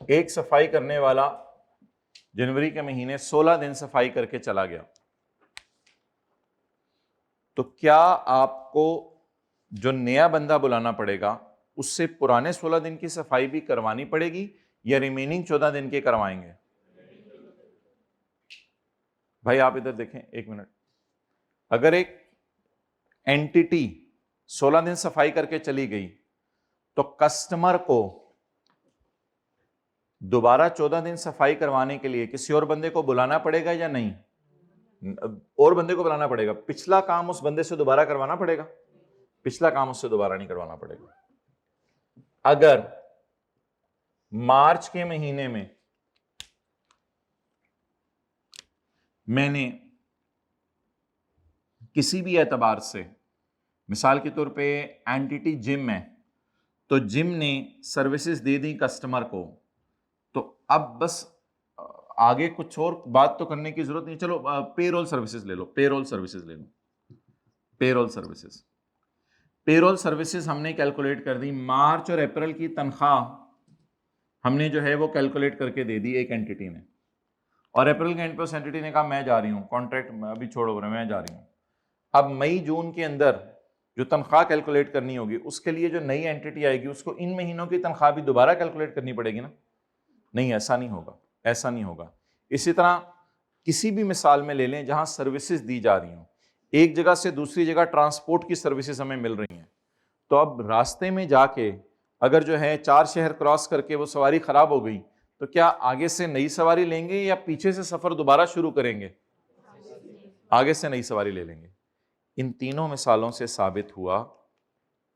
एक सफाई करने वाला जनवरी के महीने 16 दिन सफाई करके चला गया, तो क्या आपको जो नया बंदा बुलाना पड़ेगा उससे पुराने 16 दिन की सफाई भी करवानी पड़ेगी या रिमेनिंग 14 दिन के करवाएंगे? भाई आप इधर देखें एक मिनट, अगर एक एंटिटी 16 दिन सफाई करके चली गई तो कस्टमर को दोबारा 14 दिन सफाई करवाने के लिए किसी और बंदे को बुलाना पड़ेगा या नहीं? और बंदे को बुलाना पड़ेगा। पिछला काम उस बंदे से दोबारा करवाना पड़ेगा? पिछला काम उससे दोबारा नहीं करवाना पड़ेगा। अगर मार्च के महीने में मैंने किसी भी एतबार से, मिसाल के तौर पे एंटिटी जिम है, तो जिम ने सर्विसेज दे दी कस्टमर को, तो अब बस आगे कुछ और बात तो करने की जरूरत नहीं। चलो पेरोल सर्विसेज ले लो, पेरोल सर्विसेज ले लो, पेरोल सर्विसेज, पेरोल सर्विसेज हमने कैलकुलेट कर दी। मार्च और अप्रैल की तनख्वाह हमने जो है वो कैलकुलेट करके दे दी एक एंटिटी ने, और अप्रैल के एंड पे उस एंटिटी ने कहा मैं जा रही हूँ, कॉन्ट्रैक्ट अभी छोड़ो, मैं जा रही हूँ। अब मई जून के अंदर जो तनख्वाह कैलकुलेट करनी होगी, उसके लिए जो नई एंटिटी आएगी उसको इन महीनों की तनख्वाह भी दोबारा कैलकुलेट करनी पड़ेगी ना? नहीं, ऐसा नहीं होगा, ऐसा नहीं होगा। इसी तरह किसी भी मिसाल में ले लें जहां सर्विसेज दी जा रही हों, एक जगह से दूसरी जगह ट्रांसपोर्ट की सर्विसेज हमें मिल रही हैं, तो अब रास्ते में जाके अगर जो है 4 शहर क्रॉस करके वो सवारी खराब हो गई, तो क्या आगे से नई सवारी लेंगे या पीछे से सफर दोबारा शुरू करेंगे? आगे से नई सवारी ले लेंगे। इन तीनों मिसालों से साबित हुआ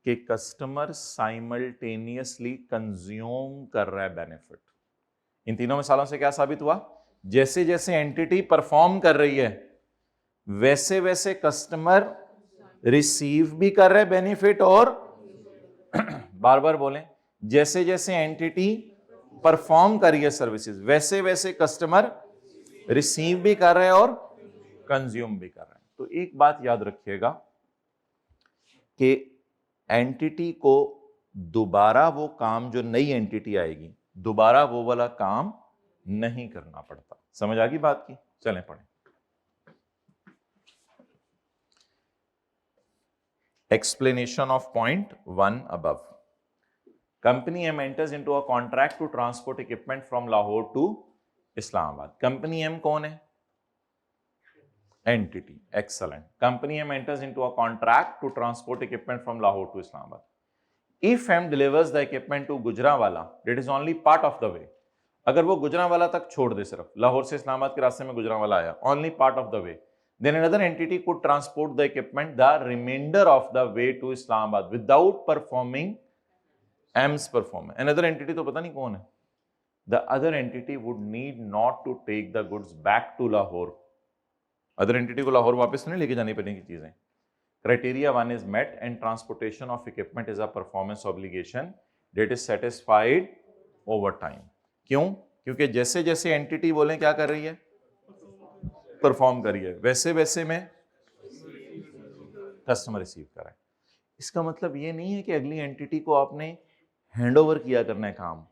कि कस्टमर साइमल्टेनियसली कंज्यूम कर रहा है बेनिफिट। इन तीनों मिसालों से क्या साबित हुआ? जैसे जैसे एंटिटी परफॉर्म कर रही है वैसे वैसे कस्टमर रिसीव भी कर रहे बेनिफिट, और बार बार बोलें, जैसे जैसे एंटिटी परफॉर्म कर रही है सर्विसेज वैसे वैसे कस्टमर रिसीव भी कर रहे हैं और कंज्यूम भी कर रहे हैं। तो एक बात याद रखिएगा कि एंटिटी को दोबारा वो काम, जो नई एंटिटी आएगी दोबारा वो वाला काम नहीं करना पड़ता। समझ आ गई बात की? चलें पढ़ें। Explanation of point 1 above. Company M enters into a contract to transport equipment from Lahore to Islamabad. Company M कौन है? Entity. Excellent. Company M enters into a contract to transport equipment from Lahore to Islamabad. If M delivers the equipment to Gujranwala, that is only part of the way. अगर वो गुजरांवाला तक छोड़ दे, सिर्फ लाहौर से इस्लामाबाद के रास्ते में गुजरांवाला आया, only part of the way, then another entity could transport the equipment the remainder of the way to Islamabad without performing M's performance. Another entity तो पता नहीं कौन है. The other entity would need not to take the goods back to Lahore. Other entity को लाहौर वापस नहीं लेके जानी पड़ेगी चीजें. Criteria 1 is met and transportation of equipment is a performance obligation that is satisfied over time. क्यों? क्योंकि जैसे जैसे एंटिटी बोले क्या कर रही है, परफॉर्म करी है, वैसे वैसे में कस्टमर रिसीव कर रहा है। इसका मतलब ये नहीं है कि अगली एंटिटी को आपने हैंडओवर किया करना है काम।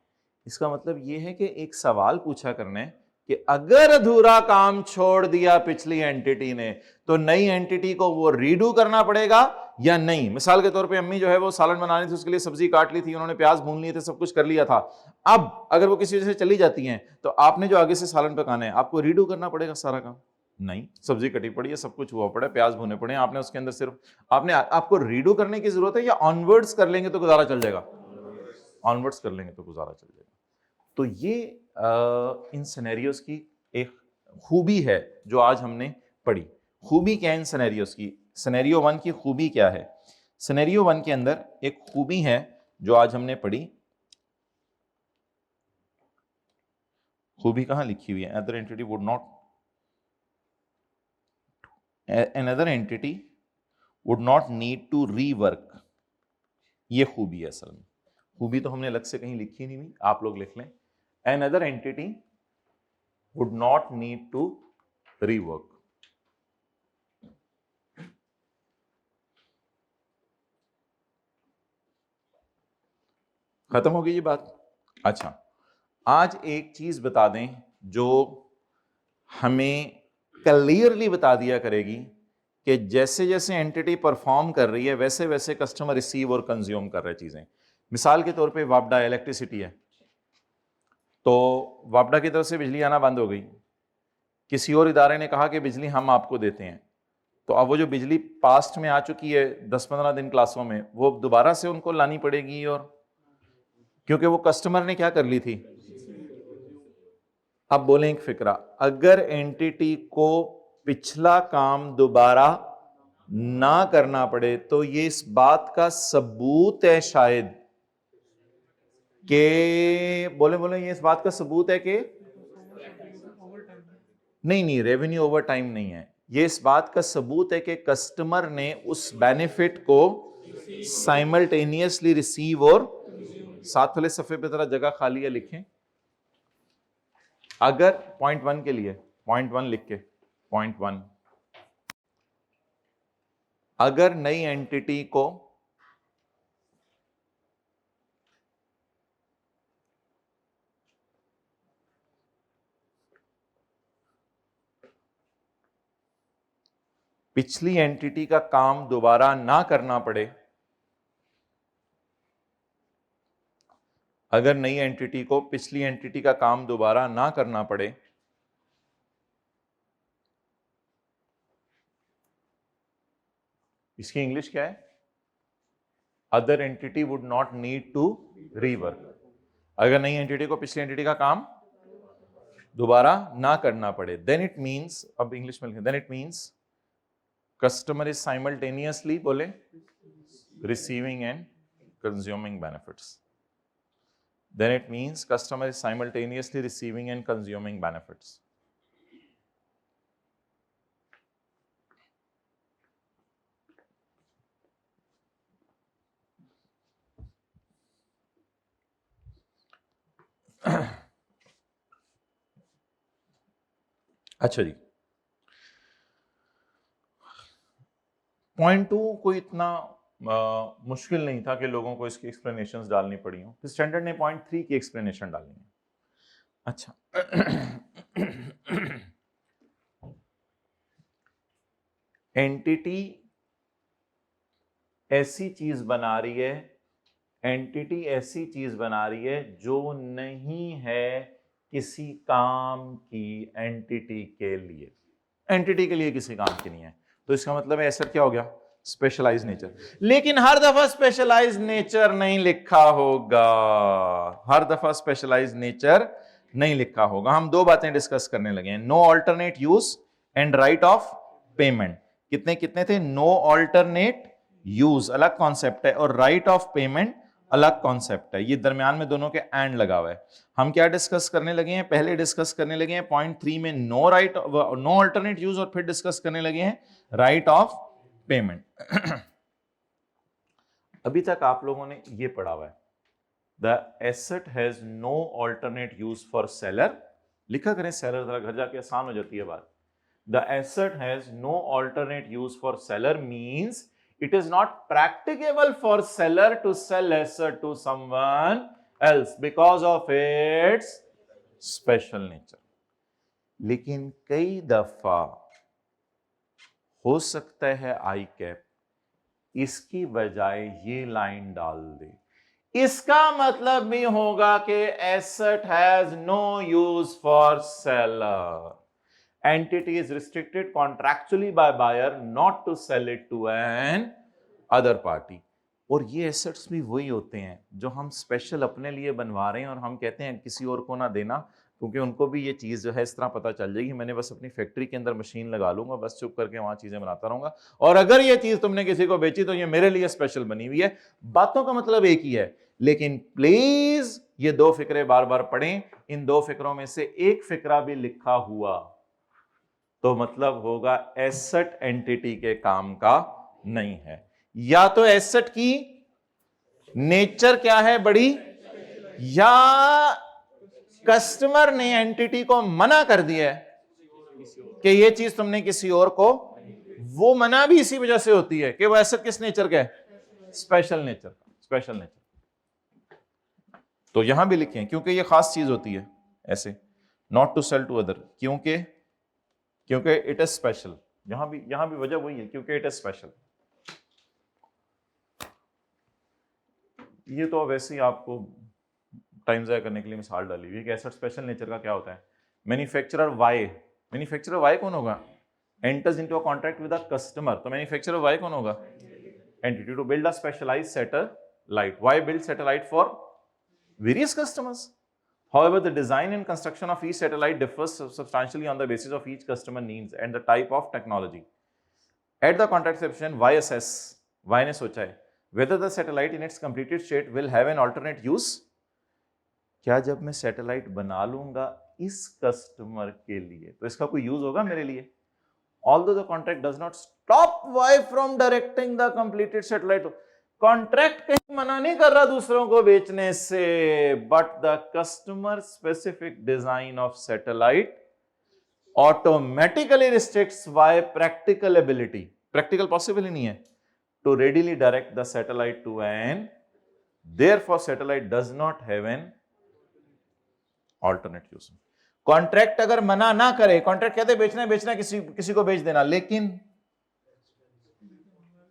इसका मतलब ये है कि एक सवाल पूछा करना है कि अगर अधूरा काम छोड़ दिया पिछली एंटिटी ने तो नई एंटिटी को वो रीडू करना पड़ेगा या नहीं। मिसाल के तौर पे अम्मी जो है वो सालन बनानी थी, उसके लिए सब्जी काट ली थी, उन्होंने प्याज भून लिए थे, सब कुछ कर लिया था। अब अगर वो किसी वजह से चली जाती हैं तो आपने जो आगे से सालन पकाना है आपको रीडू करना पड़ेगा सारा काम? नहीं, सब्जी कटी पड़ी है, सब कुछ हुआ पड़ा है, प्याज भुने पड़े हैं, आपने उसके अंदर सिर्फ आपको रीडू करने की जरूरत है या ऑनवर्ड्स कर लेंगे तो गुजारा चल जाएगा? ऑनवर्ड्स कर लेंगे तो गुजारा चल जाएगा। तो ये इन सिनेरियोस की एक खूबी है जो आज हमने पढ़ी। खूबी क्या है इन सिनेरियोस की? सिनेरियो 1 की खूबी क्या है? सिनेरियो 1 के अंदर एक खूबी है जो आज हमने पढ़ी। खूबी कहां लिखी हुई है? Other entity would not, another entity would not need to rework. ये खूबी है असल में। खूबी तो हमने अलग से कहीं लिखी नहीं, आप लोग लिख लें। Another entity would not need to rework. खत्म हो गई ये बात? अच्छा, आज एक चीज बता दें जो हमें क्लियरली बता दिया करेगी कि जैसे जैसे एंटिटी परफॉर्म कर रही है वैसे वैसे कस्टमर रिसीव और कंज्यूम कर रहे चीजें। मिसाल के तौर पे वापडा इलेक्ट्रिसिटी है, तो वापडा की तरफ से बिजली आना बंद हो गई, किसी और इदारे ने कहा कि बिजली हम आपको देते हैं, तो अब वो जो बिजली पास्ट में आ चुकी है 10-15 दिन क्लासों में, वो दोबारा से उनको लानी पड़ेगी, और क्योंकि वो कस्टमर ने क्या कर ली थी। अब बोलें एक फिक्रा, अगर एंटिटी को पिछला काम दोबारा ना करना पड़े तो ये इस बात का सबूत है शायद कि बोले ये इस बात का सबूत है कि नहीं, रेवेन्यू ओवर टाइम नहीं है, ये इस बात का सबूत है कि कस्टमर ने उस बेनिफिट को साइमल्टेनियसली रिसीव और साथ वाले सफे पे जरा जगह खाली है लिखें। अगर पॉइंट 1 के लिए पॉइंट 1 लिख के, पॉइंट 1, अगर नई एंटिटी को पिछली एंटिटी का काम दोबारा ना करना पड़े, अगर नई एंटिटी को पिछली एंटिटी का काम दोबारा ना करना पड़े, इसकी इंग्लिश क्या है? Other entity would not need to rework. अगर नई एंटिटी को पिछली एंटिटी का काम दोबारा ना करना पड़े, देन इट मींस, अब इंग्लिश में लिखें, then it means customer is simultaneously बोले receiving and consuming benefits. Then it means customer is simultaneously receiving and consuming benefits. अच्छा जी, पॉइंट 2 कोई इतना मुश्किल नहीं था कि लोगों को इसकी एक्सप्लेनेशंस डालनी पड़ी हो। फिर स्टैंडर्ड ने पॉइंट 3 की एक्सप्लेनेशन डालनी है। अच्छा एंटिटी ऐसी चीज बना रही है, एंटिटी ऐसी चीज बना रही है जो नहीं है किसी काम की एंटिटी के लिए, एंटिटी के लिए किसी काम की नहीं है। तो इसका मतलब है एसेट क्या हो गया? Specialised nature. लेकिन हर दफा स्पेशलाइज्ड नेचर नहीं लिखा होगा, हर दफा स्पेशलाइज्ड नेचर नहीं लिखा होगा। हम दो बातें डिस्कस करने लगे हैं, no alternate use and right of payment. कितने कितने थे? नो ऑल्टरनेट यूज अलग कॉन्सेप्ट है और राइट ऑफ पेमेंट अलग कॉन्सेप्ट है। ये दरमियान में दोनों के एंड लगा हुआ है। हम क्या डिस्कस करने लगे हैं? पहले डिस्कस करने लगे हैं पॉइंट 3 में नो ऑल्टरनेट यूज, और फिर डिस्कस करने लगे हैं राइट ऑफ पेमेंट। अभी तक आप लोगों ने ये पढ़ा हुआ है, the asset has no alternate use for seller. लिखा करें सेलर, जरा घर जाके आसान हो जाती है बात। The asset has no alternate use for seller means it is not practicable for seller to sell asset to someone else because of its special nature. लेकिन कई दफा हो सकता है आई कैप इसकी बजाय ये लाइन डाल दे, इसका मतलब भी होगा कि asset has no use for seller, entity is restricted contractually by buyer not to sell it to an other party। और ये एसेट्स भी वही होते हैं जो हम स्पेशल अपने लिए बनवा रहे हैं और हम कहते हैं किसी और को ना देना, क्योंकि उनको भी ये चीज़ जो है इस तरह पता चल जाएगी, मैंने बस अपनी फैक्ट्री के अंदर मशीन लगा लूंगा, बस चुप करके वहां चीज़ें बनाता रहूंगा, और अगर ये चीज़ तुमने किसी को बेची तो ये मेरे लिए स्पेशल बनी हुई है। बातों का मतलब एक ही है, लेकिन प्लीज ये दो फिक्रे बार बार पढ़ें। इन दो फिक्रों में से एक फिक्रा भी लिखा हुआ तो मतलब होगा एसेट एंटिटी के काम का नहीं है। या तो एसेट की नेचर क्या है बड़ी, या कस्टमर ने एंटिटी को मना कर दिया है कि ये चीज तुमने किसी और को, वो मना भी इसी वजह से होती है कि वो एसेट किस नेचर का है? स्पेशल नेचर का, स्पेशल नेचर। तो यहां भी लिखें क्योंकि ये खास चीज होती है ऐसे, not to sell to other, क्योंकि इट इज स्पेशल। यहां भी वजह वही है, क्योंकि इट इज स्पेशल। ये तो वैसे ही आपको टाइम ज़ाया करने के लिए मिसाल डाली हुई है कि एसेट स्पेशल नेचर का क्या होता है। मैन्युफैक्चरर वाई कौन होगा? Enters into a contract with a customer, तो मैन्युफैक्चरर वाई कौन होगा? Entity to build a specialised satellite. Y build satellite for various customers. However, the design and construction of each satellite differs substantially on the basis of each customer needs and the type of technology. At the contract exception, Y ने सोचा है whether the satellite in its completed state will have an alternate use। क्या जब मैं satellite बना लूंगा इस customer के लिए तो इसका कोई यूज होगा मेरे लिए? Although the contract does not stop Y from directing the completed satellite, contract कहीं मना नहीं कर रहा दूसरों को बेचने से, but the customer specific design of satellite automatically restricts by practical ability, practical possible ही नहीं है, to readily direct the satellite to an, therefore satellite does not have an alternate use. Contract अगर मना ना करे, कॉन्ट्रैक्ट कहते बेचना किसी को बेच देना, लेकिन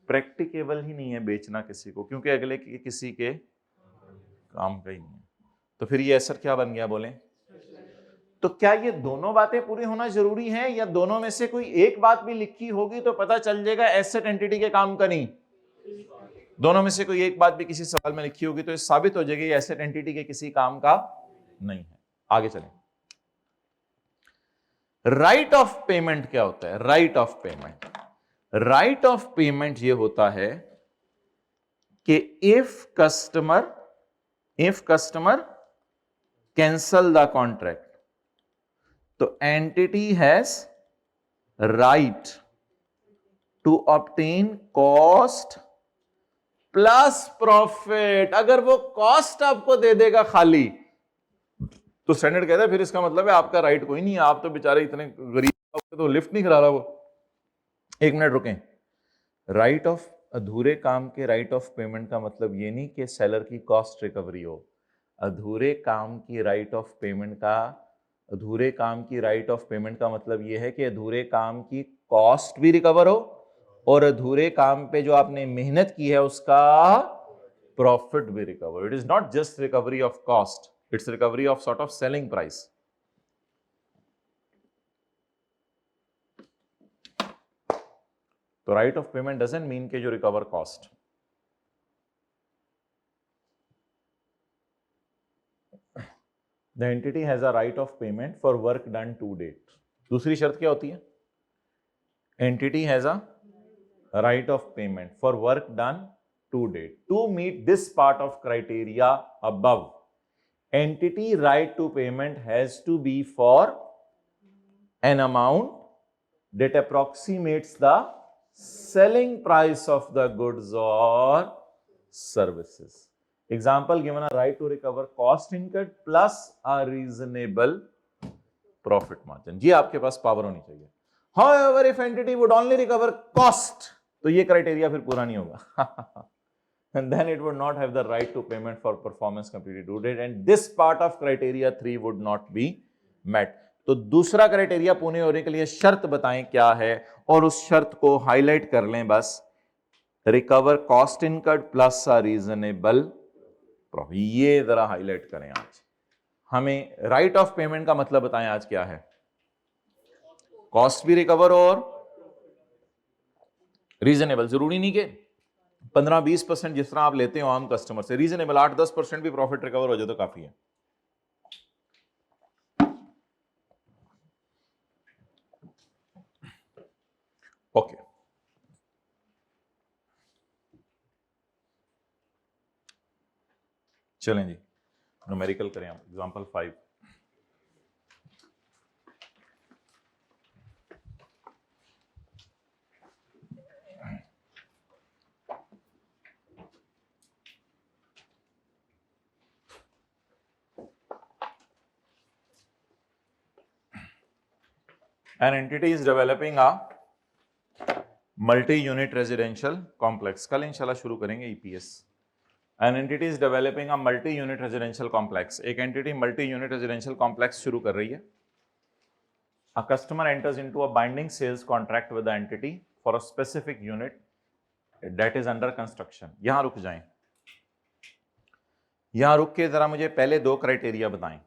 प्रैक्टिकेबल ही नहीं है बेचना किसी को, क्योंकि अगले किसी के काम का ही नहीं है। तो फिर ये असर क्या बन गया बोले? तो क्या ये दोनों बातें पूरी होना जरूरी है, या दोनों में से कोई एक बात भी लिखी होगी तो पता चल जाएगा एसेट एंटिटी के काम का नहीं? दोनों में से कोई एक बात भी किसी सवाल में लिखी होगी तो ये साबित हो जाएगी एसेट एंटिटी के किसी काम का नहीं है। आगे चलें। राइट ऑफ पेमेंट क्या होता है? Right of payment, right of payment ये होता है कि if customer cancel the contract, तो entity has right to obtain cost plus profit. अगर वो कॉस्ट आपको दे देगा खाली, तो स्टैंडर्ड कहता है फिर इसका मतलब है आपका राइट कोई नहीं है, आप तो बेचारे इतने गरीब, तो लिफ्ट नहीं करा रहा वो। एक मिनट रुकें। राइट ऑफ अधूरे काम के राइट ऑफ पेमेंट का मतलब ये नहीं कि सेलर की कॉस्ट रिकवरी हो। अधूरे काम की राइट ऑफ पेमेंट का मतलब ये है कि अधूरे काम की कॉस्ट भी रिकवर हो और अधूरे काम पे जो आपने मेहनत की है उसका प्रॉफिट भी recover. It is not just recovery of cost, it's recovery of sort of selling price. तो right of payment doesn't mean के जो recover cost. The entity has a right of payment for work done to date. दूसरी शर्त क्या होती है? Entity has a right of payment for work done to date. To meet this part of criteria above, entity right to payment has to be for an amount that approximates the selling price of the goods or services. Example given, a right to recover cost incurred plus a reasonable profit margin. जी आपके पास power होनी चाहिए। However, if entity would only recover cost, तो ये criteria फिर पूरा नहीं होगा। And then it would not have the right to payment for performance completed due date, and this part of criteria 3 would not be met. तो दूसरा criteria पूर्ण होने के लिए शर्त बताएं क्या है, और उस शर्त को हाईलाइट कर लें बस। Recover cost incurred plus a reasonable profit, ये जरा हाईलाइट करें। आज हमें राइट ऑफ पेमेंट का मतलब बताएं आज क्या है। कॉस्ट भी रिकवर और रीजनेबल। जरूरी नहीं कि 15-20% जिस तरह आप लेते हो आम कस्टमर से, रीजनेबल 8-10% भी प्रॉफिट रिकवर हो जाए तो काफी है। ओके, चलें जी, न्यूमेरिकल करें आप। Example 5, an entity is developing a multi-unit residential complex। कल इंशाल्लाह शुरू करेंगे EPS। An entity is developing a multi-unit residential complex। एक एंटिटी मल्टी-यूनिट रेजिडेंशियल कॉम्प्लेक्स शुरू कर रही है। A customer enters into a binding sales contract with the entity for a specific unit that is under construction। यहां रुक जाएं, यहां रुक के जरा मुझे पहले दो क्राइटेरिया बताएं।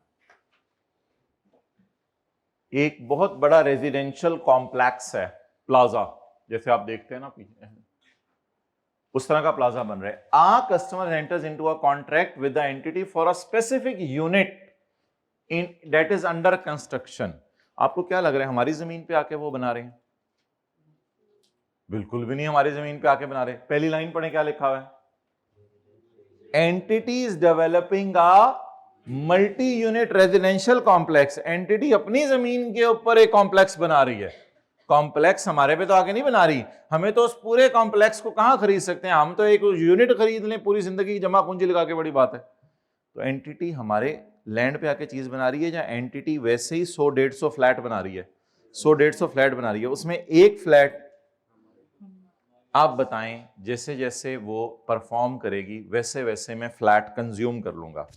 एक बहुत बड़ा रेजिडेंशियल कॉम्प्लेक्स है, प्लाजा, जैसे आप देखते हैं ना पीछे, उस तरह का प्लाजा बन रहा है। A customer enters into a contract with the entity for a specific unit in that is under construction. आपको क्या लग रहा है हमारी जमीन पे आके वो बना रहे हैं? बिल्कुल भी नहीं हमारी जमीन पे आके बना रहे। पहली लाइन पढ़े क्या लिखा हुआ है? Entity is developing a multi unit residential complex. Entity अपनी जमीन के ऊपर एक कॉम्प्लेक्स बना रही है। कॉम्प्लेक्स हमारे पे तो आगे नहीं बना रही, हमें तो उस पूरे कॉम्प्लेक्स को कहां खरीद सकते हैं? हम तो एक यूनिट खरीद लें, पूरी जिंदगी की जमा पूंजी लगा के, बड़ी बात है। तो एंटिटी हमारे लैंड पे आके चीज बना रही है, या एंटिटी वैसे ही 100-150 फ्लैट बना रही है? 100-150 फ्लैट बना रही है, उसमें एक फ्लैट आप बताएं जैसे जैसे वो परफॉर्म करेगी वैसे वैसे मैं फ्लैट कंज्यूम कर लूंगा।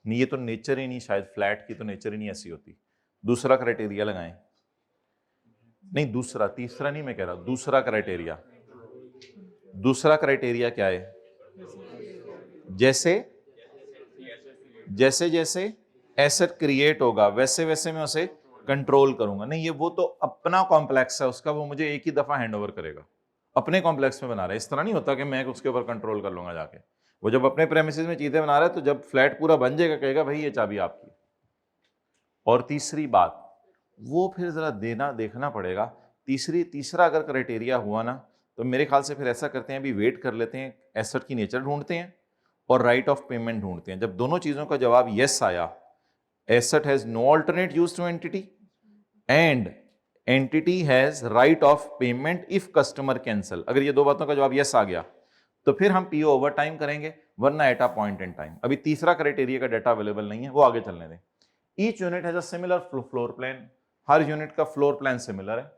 नहीं, ये तो नेचर ही नहीं, शायद फ्लैट की तो नेचर ही नहीं ऐसी होती। दूसरा क्राइटेरिया लगाएं। नहीं, दूसरा, तीसरा नहीं मैं कह रहा, दूसरा क्राइटेरिया। दूसरा क्राइटेरिया क्या है? जैसे जैसे जैसे एसेट क्रिएट होगा वैसे वैसे मैं उसे कंट्रोल करूंगा। नहीं, ये वो तो अपना कॉम्प्लेक्स है उसका, वो मुझे एक ही दफा हैंडओवर करेगा। अपने कॉम्प्लेक्स में बना रहा है, इस तरह नहीं होता कि मैं उसके ऊपर कंट्रोल कर लूंगा जाके। वो जब अपने प्रेमिसेस में चीजें बना रहा है तो जब फ्लैट पूरा बन जाएगा कहेगा भाई ये चाबी आपकी। और तीसरी बात, वो फिर जरा देखना पड़ेगा तीसरा अगर क्राइटेरिया हुआ ना, तो मेरे ख्याल से फिर ऐसा करते हैं, अभी वेट कर लेते हैं, एसेट की नेचर ढूंढते हैं और राइट ऑफ पेमेंट ढूंढते हैं। जब दोनों चीजों का जवाब यस आया, asset has no alternate use to entity and entity has right of payment if customer cancel, अगर ये दो बातों का जवाब यस आ गया तो फिर हम पीओ ओवर टाइम करेंगे, वरना eight a point in time. अभी तीसरा क्राइटेरिया का डाटा अवेलेबल नहीं है, वो आगे चलने दें। Each unit has a similar floor plan, हर यूनिट का फ्लोर प्लान सिमिलर है,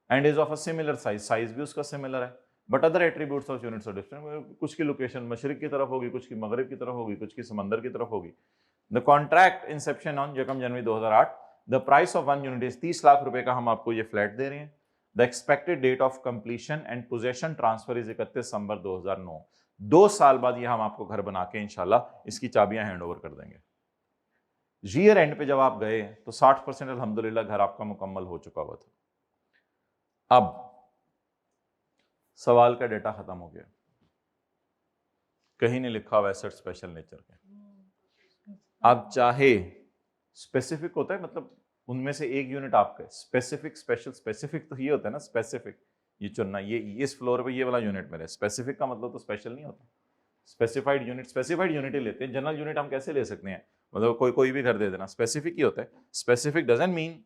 and is of a similar size, size भी उसका सिमिलर है, but other attributes of units are different. कुछ की लोकेशन मशरिक की तरफ होगी, कुछ की मगरिब की तरफ होगी, कुछ की समंदर की तरफ होगी। द कॉन्ट्रैक्ट इंसेप्शन ऑन यकम जनवरी 2008, the price of one unit is 30 lakh रुपए का हम आपको ये फ्लैट दे रहे हैं। The expected date of completion and possession transfer is 31 December 2009। 2 साल बाद ये हम आपको घर बना के इंशाल्लाह इसकी चाबियां हैंड ओवर कर देंगे। ईयर एंड पे जब आप गए तो 60% अल्हम्दुलिल्लाह घर आपका मुकम्मल हो चुका हुआ था। अब सवाल का डेटा खत्म हो गया, कहीं नहीं लिखा हुआ एसेट स्पेशल नेचर के। अब चाहे स्पेसिफिक होता है, मतलब उनमें से एक यूनिट आपका स्पेसिफिक स्पेशल, स्पेसिफिक तो ये होता है ना स्पेसिफिक, ये चुनना, ये इस फ्लोर पे ये वाला यूनिट मेरे, स्पेसिफिक का मतलब तो स्पेशल नहीं होता। स्पेसिफाइड यूनिट ही लेते हैं। जनरल यूनिट हम कैसे ले सकते हैं, मतलब कोई भी घर दे देना, स्पेसिफिक ही होता है। Specific doesn't mean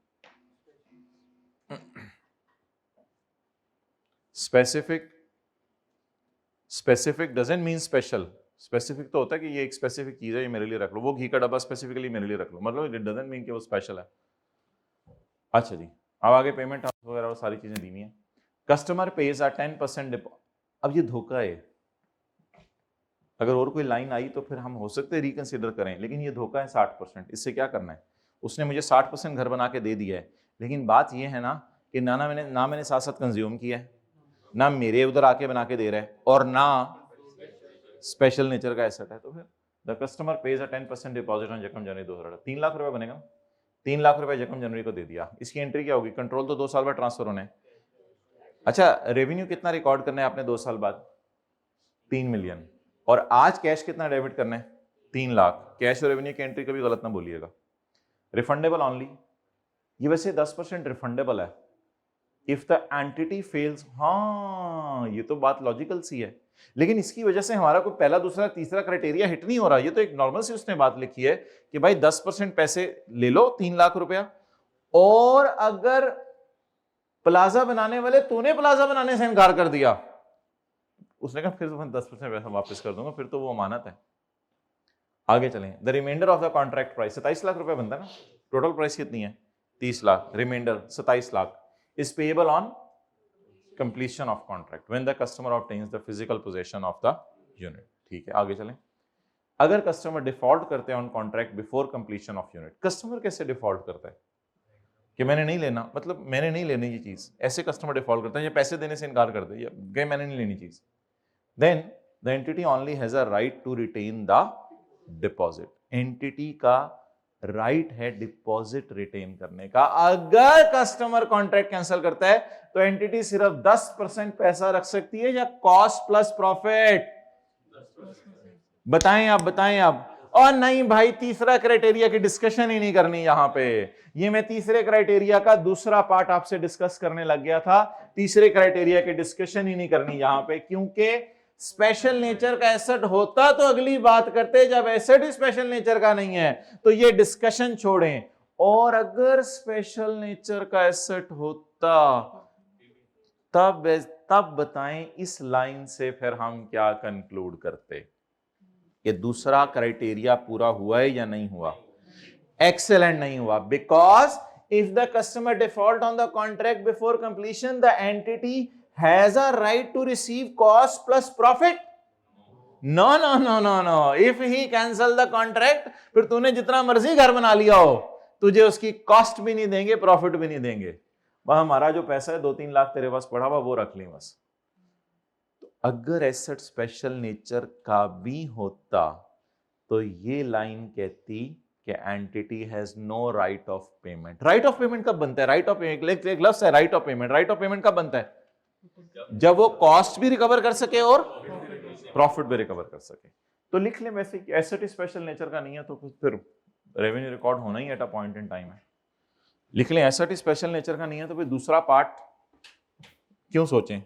specific doesn't mean special. Specific तो होता है कि ये एक स्पेसिफिक चीज है, ये मेरे लिए रख लो। वो घी का डब्बा स्पेसिफिकली मेरे लिए रख लो, मतलब इट डजंट मीन कि वो स्पेशल है। अच्छा जी, अब आगे पेमेंट वगैरह वो सारी चीजें दी हुई हैं। कस्टमर पेज आ 10% डिपॉजिट। अब ये धोखा है, अगर और कोई लाइन आई तो फिर हम हो सकते हैं रिकंसिडर करें, लेकिन ये धोखा है 60%। इससे क्या करना है, उसने मुझे 60% घर बना के दे दिया है, लेकिन बात ये है ना कि ना मैंने साथ साथ कंज्यूम किया है, ना मेरे उधर आके बना के दे रहा है, और ना स्पेशल नेचर का एसेट है। तो फिर the customer page a 10% deposit on यकम जनवरी 2018। 3 लाख रुपए बनेगा, 3 लाख रुपए यकम जनवरी को दे दिया। इसकी एंट्री क्या होगी, कंट्रोल तो 2 साल बाद ट्रांसफर होने। अच्छा, रेवेन्यू कितना रिकॉर्ड करना है आपने 2 साल बाद, 3 मिलियन, और आज कैश कितना डेबिट करना है, 3 लाख। कैश और रेवेन्यू की एंट्री कभी गलत ना बोलिएगा। रिफंडेबल ऑनली, ये वैसे 10% रिफंडेबल है इफ द एंटिटी फेल्स। हाँ, ये तो बात लॉजिकल सी है, लेकिन इसकी वजह से हमारा कोई पहला दूसरा तीसरा क्राइटेरिया हिट नहीं हो रहा। ये तो एक नॉर्मल सी उसने बात लिखी है कि भाई 10% पैसे ले लो, 3 लाख रुपया, और अगर प्लाजा बनाने वाले तूने प्लाजा बनाने से इनकार कर दिया, उसने कहा फिर तो मैं 10% पैसा वापस कर दूंगा, फिर तो वो अमानत है। आगे चलें। The reminder of the contract price 27 lakh रुपए बनता है ना, टोटल प्राइस कितनी है 30 lakh, reminder 27 lakh is payable on completion of contract when the customer obtains the physical possession of the unit। ठीक है, आगे चलें। अगर कस्टमर डिफॉल्ट करते हैं on contract before completion of unit, customer कैसे डिफॉल्ट करता है कि मैंने नहीं लेना, मतलब मैंने नहीं लेनी ये चीज, ऐसे कस्टमर डिफॉल्ट करते हैं या पैसे देने से इनकार कर दे, गए मैंने नहीं लेनी चीज, then the entity only has a right to retain the deposit. Entity का राइट है डिपॉजिट रिटेन करने का। अगर कस्टमर कॉन्ट्रैक्ट कैंसिल करता है तो एंटिटी सिर्फ 10% पैसा रख सकती है या कॉस्ट प्लस प्रॉफिट, बताएं आप। और नहीं भाई, तीसरा क्राइटेरिया की डिस्कशन ही नहीं करनी यहां पे। ये मैं तीसरे क्राइटेरिया का दूसरा पार्ट आपसे डिस्कस करने लग गया था, तीसरे क्राइटेरिया की डिस्कशन ही नहीं करनी यहां पे, क्योंकि स्पेशल नेचर का एसेट होता तो अगली बात करते, जब एसेट ही स्पेशल नेचर का नहीं है तो ये डिस्कशन छोड़ें। और अगर स्पेशल नेचर का एसेट होता तब बताएं इस लाइन से फिर हम क्या कंक्लूड करते कि दूसरा क्राइटेरिया पूरा हुआ है या नहीं हुआ। एक्सेलेंट नहीं हुआ, because if the customer default on the contract before completion the entity has a right to receive cost plus profit? No. If he cancel the contract, फिर तूने जितना मर्जी घर बना लिया हो, तुझे उसकी कॉस्ट भी नहीं देंगे, प्रॉफिट भी नहीं देंगे। वह हमारा जो पैसा है 2-3 लाख तेरे पास पड़ा हुआ, वो रख ली बस। तो अगर एसेट स्पेशल नेचर का भी होता तो ये लाइन कहती कि entity has no right of payment. Right of payment कब बनता है, राइट ऑफ पेमेंट एक लफ्ज है, right of payment. Right of payment कब बनता है, जब वो कॉस्ट भी रिकवर कर सके और प्रॉफिट भी रिकवर कर सके। तो लिख ले वैसे कि एसेट स्पेशल नेचर का नहीं है तो फिर रेवेन्यू रिकॉर्ड होना ही at a point in time है। लिख ले एसेट स्पेशल नेचर का नहीं है तो फिर दूसरा पार्ट क्यों सोचें?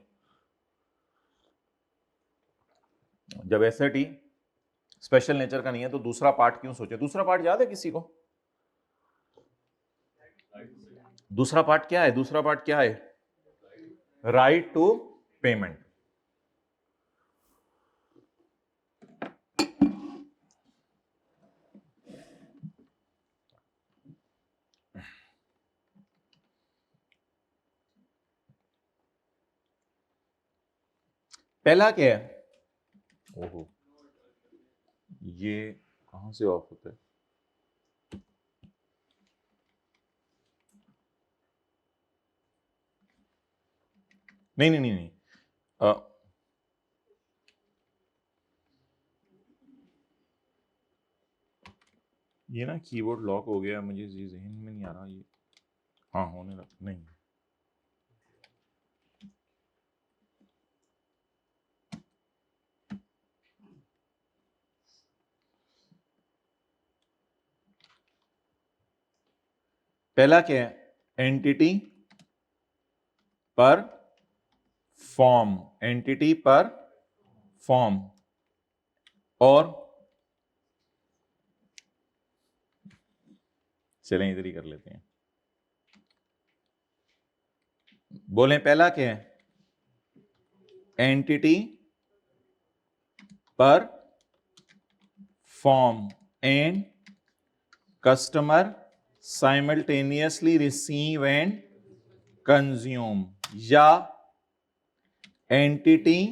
जब एसेट ही स्पेशल नेचर का नहीं है तो दूसरा पार्ट क्यों सोचे? दूसरा पार्ट याद है किसी को? दूसरा पार्ट क्या है? दूसरा पार्ट क्या है? Right to payment. पहला क्या है? ओहो, ये कहां से ऑफ होता है? नहीं नहीं नहीं नहीं, ये ना कीबोर्ड लॉक हो गया, मुझे जहन में नहीं आ रहा ये। हाँ होने लगा, नहीं पहला क्या है? एंटिटी पर फॉर्म, एंटिटी पर फॉर्म, और चलें इधर ही कर लेते हैं। बोलें पहला क्या है? Entity perform and customer simultaneously receive and consume, या entity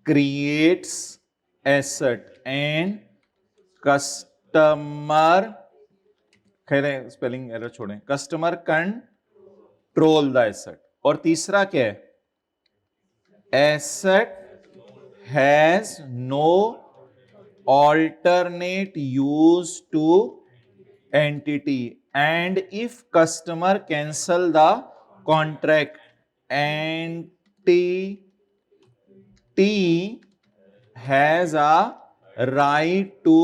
creates asset and customer, खैर स्पेलिंग एरर छोड़ें, कस्टमर कंट्रोल द एसेट। और तीसरा क्या है? Asset has no alternate use to entity and if customer cancel the contract, entity has a right to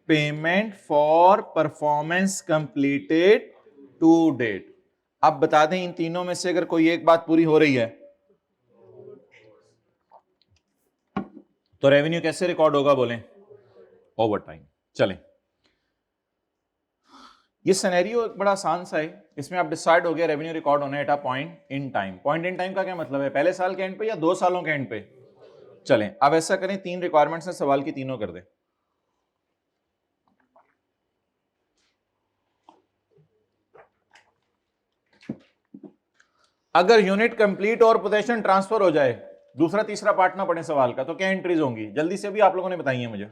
payment for performance completed to date। अब बता दें इन तीनों में से अगर कोई एक बात पूरी हो रही है तो रेवेन्यू कैसे रिकॉर्ड होगा? बोलें ओवर टाइम। चलें, ये सिनेरियो बड़ा आसान सा है, इसमें आप डिसाइड हो गया रेवेन्यू रिकॉर्ड होना है at a point in time. Point in time का क्या मतलब है? पहले साल के एंड पे या 2 सालों के एंड पे? चलें अब ऐसा करें, 3 रिक्वायरमेंट्स हैं सवाल की, तीनों कर दें। अगर यूनिट कंप्लीट और पोजीशन ट्रांसफर हो जाए, दूसरा तीसरा पार्ट ना पड़े सवाल का, तो क्या एंट्रीज होंगी? जल्दी से भी आप लोगों ने बताई है मुझे,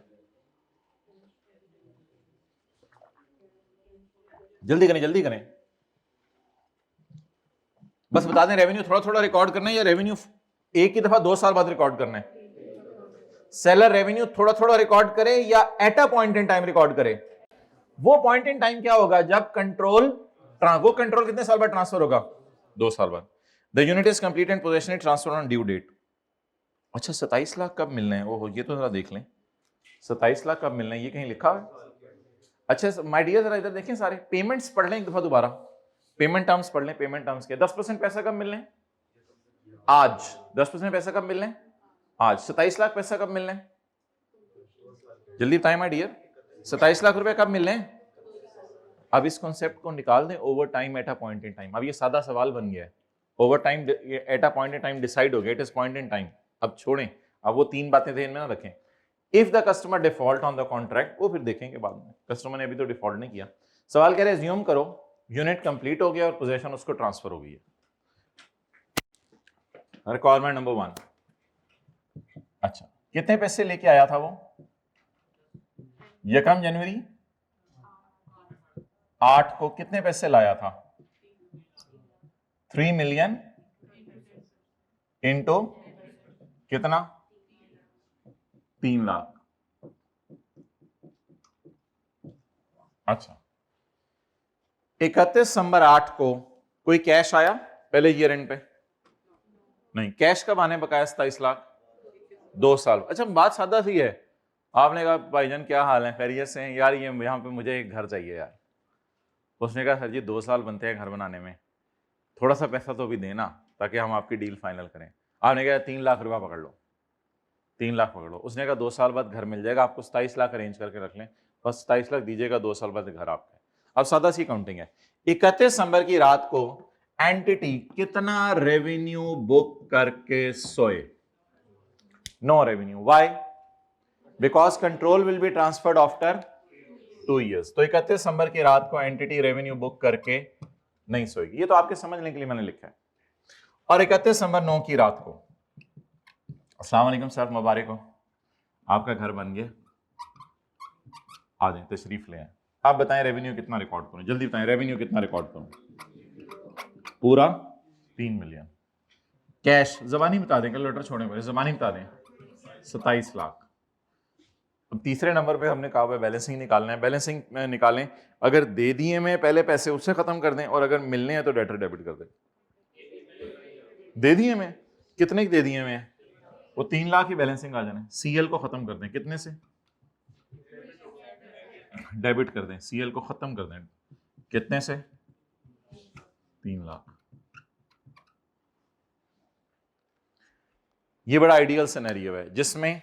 जल्दी करें जल्दी करें। बस बता दें रेवेन्यू थोड़ा थोड़ा रिकॉर्ड करना है या रेवेन्यू एक ही दफा 2 साल बाद रिकॉर्ड करना है? सेलर रेवेन्यू थोड़ा थोड़ा रिकॉर्ड करे या eight a point in time record करे? वो पॉइंट इन टाइम क्या होगा? जब कंट्रोल, वो कंट्रोल कितने साल बाद ट्रांसफर होगा? 2 साल बाद। The unit is complete and position transfer on due date. अच्छा 27 लाख कब मिलने हैं? ओहो, ये तो जरा देख लें, 27 लाख कब मिलने हैं, ये कहीं लिखा है? अच्छा माय डियर जरा इधर देखें, सारे पेमेंट्स पढ़ लें एक दफा दोबारा, पेमेंट टर्म्स पढ़ लें। पेमेंट टर्म्स के 10% पैसा कब मिलने हैं? आज। 10% पैसा कब मिलने हैं? आज। 27 लाख पैसा कब मिलने हैं? जल्दी बताएं माय डियर, 27 लाख रुपए कब मिलने हैं? अब इस कॉन्सेप्ट को निकाल दें, over time eight a point in time. अब ये सादा सवाल बन गया है, over time eight a point in time decide हो गया, it is point in time. अब छोड़ें, अब वो 3 बातें ध्यान में ना रखें। If the customer default on the contract, वो फिर देखेंगे बाद में, कस्टमर ने अभी तो डिफॉल्ट नहीं किया। सवाल कह रहे हैं एज्यूम करो यूनिट कंप्लीट हो गया और पोजीशन उसको ट्रांसफर हो गई है। रिक्वायरमेंट नंबर 1, अच्छा कितने पैसे लेके आया था वो? 1 जनवरी 8 को कितने पैसे लाया था? 3 मिलियन इंटू कितना? 3 लाख। अच्छा 31 दिसंबर 8 को कोई कैश आया पहले ईयर एंड पे? नहीं। कैश कब आने बकाया 27 लाख? 2 साल। अच्छा बात सादा सी है, आपने कहा भाईजान क्या हाल है, खैरियत से हैं यार, ये यहाँ पे मुझे एक घर चाहिए यार। उसने कहा सर जी 2 साल बनते हैं घर बनाने में, थोड़ा सा पैसा तो भी देना। ताकि हम आपकी डील फाइनल करें। आपने कहा 3 लाख रुपया पकड़ लो, 3 लाख पकड़ लो। उसने कहा 2 साल बाद घर मिल जाएगा आपको, 27 लाख अरेंज करके रख लें, बस 27 लाख दीजिएगा, 2 साल बाद घर आपका है। अब सादा सी काउंटिंग है। 31 दिसंबर की रात को एंटिटी कितना रेवेन्यू बुक करके सोए? No revenue. Why? Because control will be transferred after 2 years। तो 31 दिसंबर की रात को एंटिटी रेवेन्यू बुक करके नहीं सोएगी। ये तो आपके समझने के लिए मैंने लिखा है। और 31 दिसंबर 9 की रात को, अस्सलाम वालेकुम सर, मुबारक हो, आपका घर बन गया, आ जाए, तशरीफ ले आए। आप बताएं रेवेन्यू कितना रिकॉर्ड करूं, जल्दी बताएं रेवेन्यू कितना रिकॉर्ड करूं? पूरा 3 मिलियन। कैश जबानी बता दें, कैलकुलेटर छोड़ने पर जबानी बता दें, 27 लाख। अब तीसरे नंबर पे हमने कहा हुआ बैलेंसिंग निकालना है। बैलेंसिंग में निकालें, अगर दे दिए में पहले पैसे उससे खत्म कर दें, और अगर मिलने हैं तो डेटर डेबिट कर दें। दे दिए में कितने दे दिए में? वो 3 लाख ही बैलेंसिंग आ जाना है। सीएल को खत्म कर दें, कितने से? डेबिट कर दें, सीएल को खत्म कर दें, कितने से? 3 लाख। ये बड़ा आइडियल सिनेरियो है जिसमें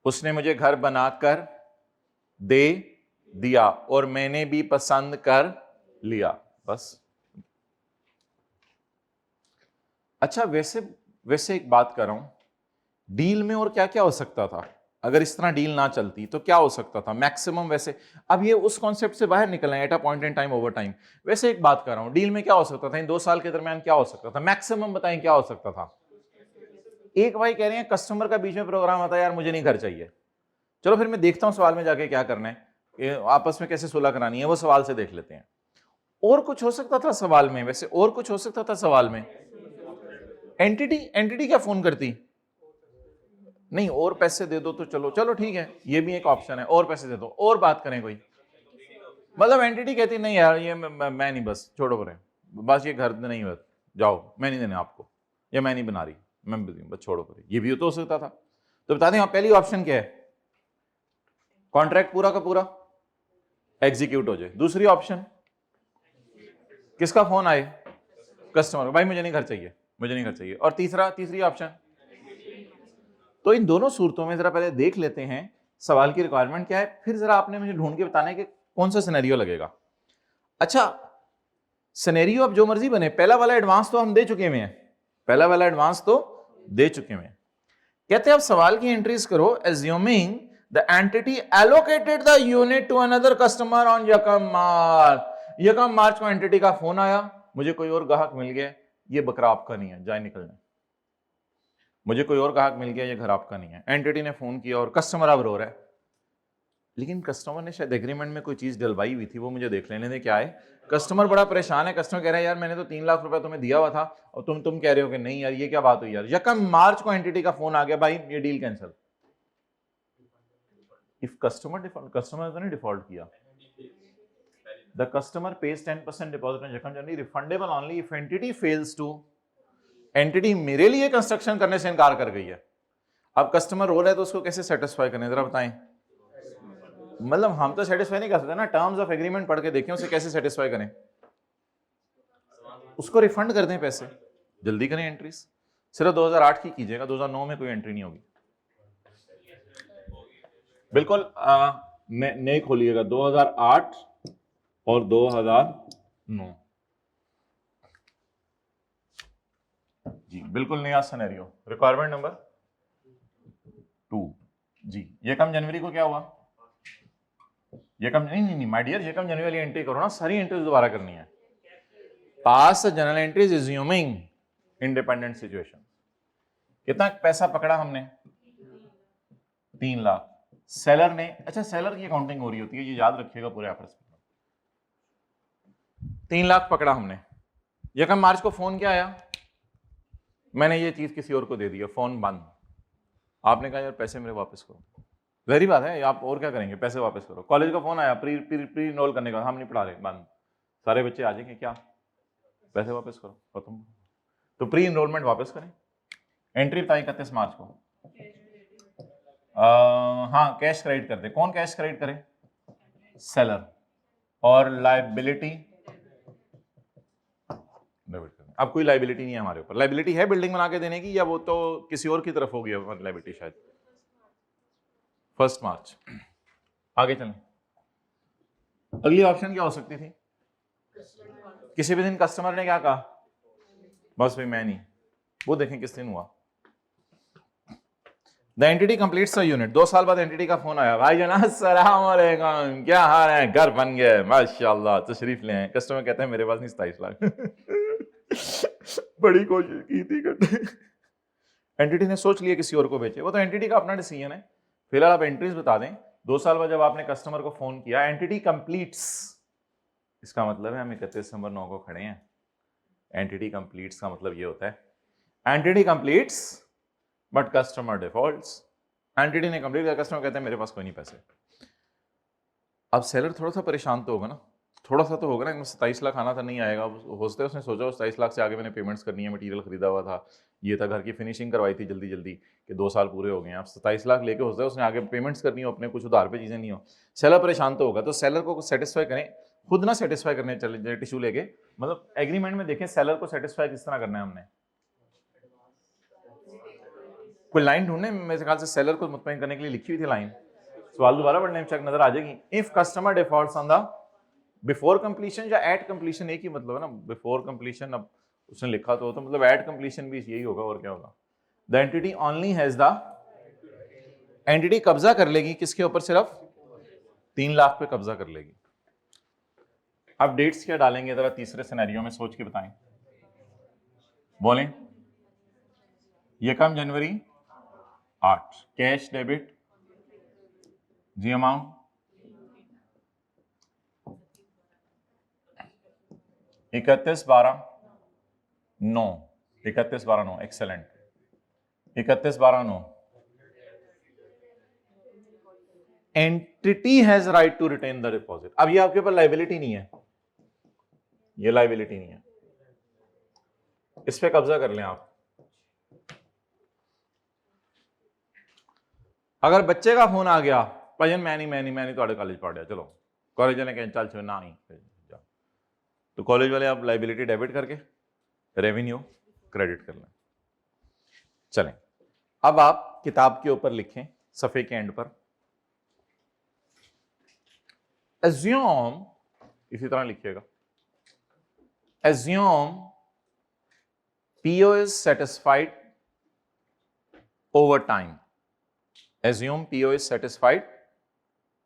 उसने मुझे घर बनाकर दे दिया और मैंने भी पसंद कर लिया, बस। अच्छा, वैसे एक बात कर रहा हूं, डील में और क्या क्या हो सकता था? अगर इस तरह डील ना चलती तो क्या हो सकता था मैक्सिमम? वैसे अब ये उस कॉन्सेप्ट से बाहर निकल है, at a point in time, over time. वैसे एक बात कर रहा हूं, डील में क्या हो सकता था इन 2 साल के दरमियान? क्या हो सकता था मैक्सिमम? बताएं क्या हो सकता था। एक भाई कह रहे हैं कस्टमर का बीच में प्रोग्राम आता है, यार मुझे नहीं घर चाहिए, चलो फिर मैं देखता हूं सवाल में जाके क्या करना है, आपस में कैसे सुलह करानी है, वो सवाल से देख लेते हैं। और कुछ हो सकता था सवाल में? वैसे और कुछ हो सकता था सवाल में? एंटिटी क्या फोन करती? नहीं, और पैसे दे दो तो चलो ठीक है, ये भी एक ऑप्शन है, और पैसे दे दो, और बात करें कोई। मतलब एंटिटी कहती नहीं यार ये मैं नहीं, बस छोड़ो करें, बस ये घर नहीं हुआ, जाओ, मैं नहीं देने आपको, या मैं नहीं बना रही, मैं बस छोड़ो करें। ये भी तो हो सकता था। तो बता दें पहली ऑप्शन क्या है, कॉन्ट्रैक्ट पूरा का पूरा एग्जीक्यूट हो जाए। दूसरी ऑप्शन, किसका फोन आए? कस्टमर, भाई मुझे नहीं घर चाहिए, मुझे नहीं घर चाहिए। और तीसरी ऑप्शन। तो इन दोनों सूरतों में जरा पहले देख लेते हैं सवाल की रिक्वायरमेंट क्या है, फिर जरा आपने मुझे ढूंढ के बताना है कि कौन सा सिनेरियो लगेगा। अच्छा, सिनेरियो अब जो मर्जी बने, पहला वाला एडवांस तो हम दे चुके हैं, पहला वाला एडवांस तो दे चुके हैं। कहते हैं अब सवाल की एंट्रीज करो, assuming the entity allocated the unit to another customer on यकम मार्च। यकम मार्च को एंटिटी का फोन आया, मुझे कोई और ग्राहक मिल गया, ये बकरा आपका नहीं है, जाए निकल जाए, मुझे कोई और ग्राहक मिल गया, ये घर आपका नहीं है। एंटिटी ने फोन किया और कस्टमर अब रो रहा है, लेकिन कस्टमर ने शायद एग्रीमेंट में कोई चीज डलवाई हुई थी, वो मुझे देख लेने दे क्या है। कस्टमर बड़ा परेशान है, कस्टमर कह रहा है यार मैंने तो 3 लाख रुपए तुम्हें दिया हुआ था और तुम कह रहे हो कि नहीं यार, ये क्या बात हुई यार। यकम मार्च को एंटिटी का फोन आ गया, भाई ये डील कैंसिल। इफ कस्टमर तो नहीं डिफॉल्ट किया, the customer pays 10% deposit on यकम जनवरी, refundable only if entity fails to. Entity मेरे लिए कंस्ट्रक्शन करने से इनकार कर गई है। अब कस्टमर रो रहा है तो उसको कैसे सेटिस्फाई करें, जरा बताएं। मतलब हम तो सेटिस्फाई नहीं कर सकते ना, टर्म्स ऑफ एग्रीमेंट पढ़ के देखें उसे कैसे सेटिस्फाई करें। उसको रिफंड कर दें पैसे, जल्दी करें एंट्रीज। सिर्फ 2008 की कीजिएगा, 2009 में कोई एंट्री नहीं होगी। बिल्कुल नए खोलिएगा, 2008 और 2009 जी, बिल्कुल नया सिनेरियो। रिक्वायरमेंट नंबर 2 जी। यकम जनवरी को क्या हुआ? यकम नहीं माय डियर, यकम जनवरी वाली एंट्री करो ना, सारी एंट्रीज दोबारा करनी है। Pass journal entries assuming independent situation. कितना पैसा पकड़ा हमने? 3 लाख। सेलर ने, अच्छा सेलर की अकाउंटिंग हो रही होती है, ये याद रखिएगा पूरे एफर्ट्स में। 3 लाख पकड़ा हमने। यकम मार्च को फोन क्या आया? मैंने ये चीज किसी और को दे दिया, फोन बंद। आपने कहा यार पैसे मेरे वापस करो, वही बात है, आप और क्या करेंगे, पैसे वापस करो। कॉलेज का फोन आया, प्री इनरोल करने का, हम नहीं पढ़ा रहे, बंद। सारे बच्चे आ जाएंगे, क्या पैसे वापस करो, खत्म। तो प्री इनरोलमेंट वापस करें। एंट्री बताई 31 मार्च को। हाँ, कैश क्रेडिट कर दे। कौन कैश क्रेडिट करे? सेलर। और लायबिलिटी डेबिट करना। अब कोई लाइबिलिटी नहीं है हमारे ऊपर। लाइबिलिटी है बिल्डिंग बना के देने की, या वो तो किसी और की तरफ होगी हमारी लाइबिलिटी शायद 1 मार्च। आगे चलें, अगली ऑप्शन क्या हो सकती थी? किसी भी दिन कस्टमर ने क्या कहा, बस भाई मैं नहीं, वो देखें किस दिन हुआ। The entity completes the unit, 2 साल बाद एंटिटी का फोन आया, भाई जनाब अस्सलाम वालेकुम, क्या हाल है, घर बन गए माशाल्लाह, तशरीफ ले आए। कस्टमर कहते हैं मेरे पास नहीं 27 लाख बड़ी कोशिश की थी करने, एंटिटी ने सोच लिया किसी और को बेचे, वो तो एंटिटी का अपना डिसीजन है। फिलहाल आप एंट्रीज बता दें। 2 साल बाद जब आपने कस्टमर को फोन किया, एंटिटी कंप्लीट्स, इसका मतलब है हम 31 दिसंबर 9 को खड़े हैं। एंटिटी कंप्लीट्स का मतलब ये होता है entity completes but customer defaults. Entity ने कंप्लीट किया, कस्टमर कहते हैं मेरे पास कोई नहीं पैसे। अब सेलर थोड़ा सा परेशान तो होगा ना, थोड़ा सा तो होगा ना, 27 लाख आना था नहीं आएगा। हो सकता है उसने सोचा 27 लाख से आगे मैंने पेमेंट्स करनी है, मटीरियल खरीदा हुआ था, ये था, घर की फिनिशिंग करवाई थी जल्दी जल्दी कि 2 साल पूरे हो गए हैं, अब 27 लाख लेके हो सकता है उसने आगे पेमेंट्स करनी हो, अपने कुछ उधार पे चीज़ें नहीं हो। सेलर परेशान तो होगा, तो सेलर को सेटिस्फाई करें, खुद ना सेटिस्फाई करने चले टिश्यू लेके, मतलब एग्रीमेंट में देखें सेलर को सेटिस्फाई किस तरह करना है हमने। कोई लाइन ढूंढने, मेरे ख्याल से सेलर को मुतमईन करने के लिए लिखी हुई थी लाइन, सवाल दोबारा पढ़ने में चेक नजर आ जाएगी। If customer defaults on the before completion या एट कंप्लीशन, एक ही मतलब है ना, बिफोर कंप्लीशन अब उसने लिखा तो मतलब एट कंप्लीशन भी यही होगा, और क्या होगा। The entity only has the, entity कब्जा कर लेगी किसके ऊपर, सिर्फ 3 लाख पे कब्जा कर लेगी। अब डेट्स क्या डालेंगे जरा तीसरे सिनेरियो में सोच के बताएं, बोलें। यकम जनवरी 8, कैश डेबिट जी amount 31/12/9, 31/12/9, excellent, 31/12/9। Entity has right to retain the deposit. अब ये आपके ऊपर लाइबिलिटी नहीं है, ये लाइबिलिटी नहीं है, इस पे कब्जा कर लें आप। अगर बच्चे का फोन आ गया, भजन मैं नहीं थोड़े कॉलेज पढ़ रहा, चलो कॉलेज वाले कहें चल ना नहीं, तो कॉलेज वाले आप लाइबिलिटी डेबिट करके रेवेन्यू क्रेडिट कर लें। चलें, अब आप किताब के ऊपर लिखें सफे के एंड पर, एज्यूम, इसी तरह लिखिएगा, assume PO is satisfied over time, assume PO is satisfied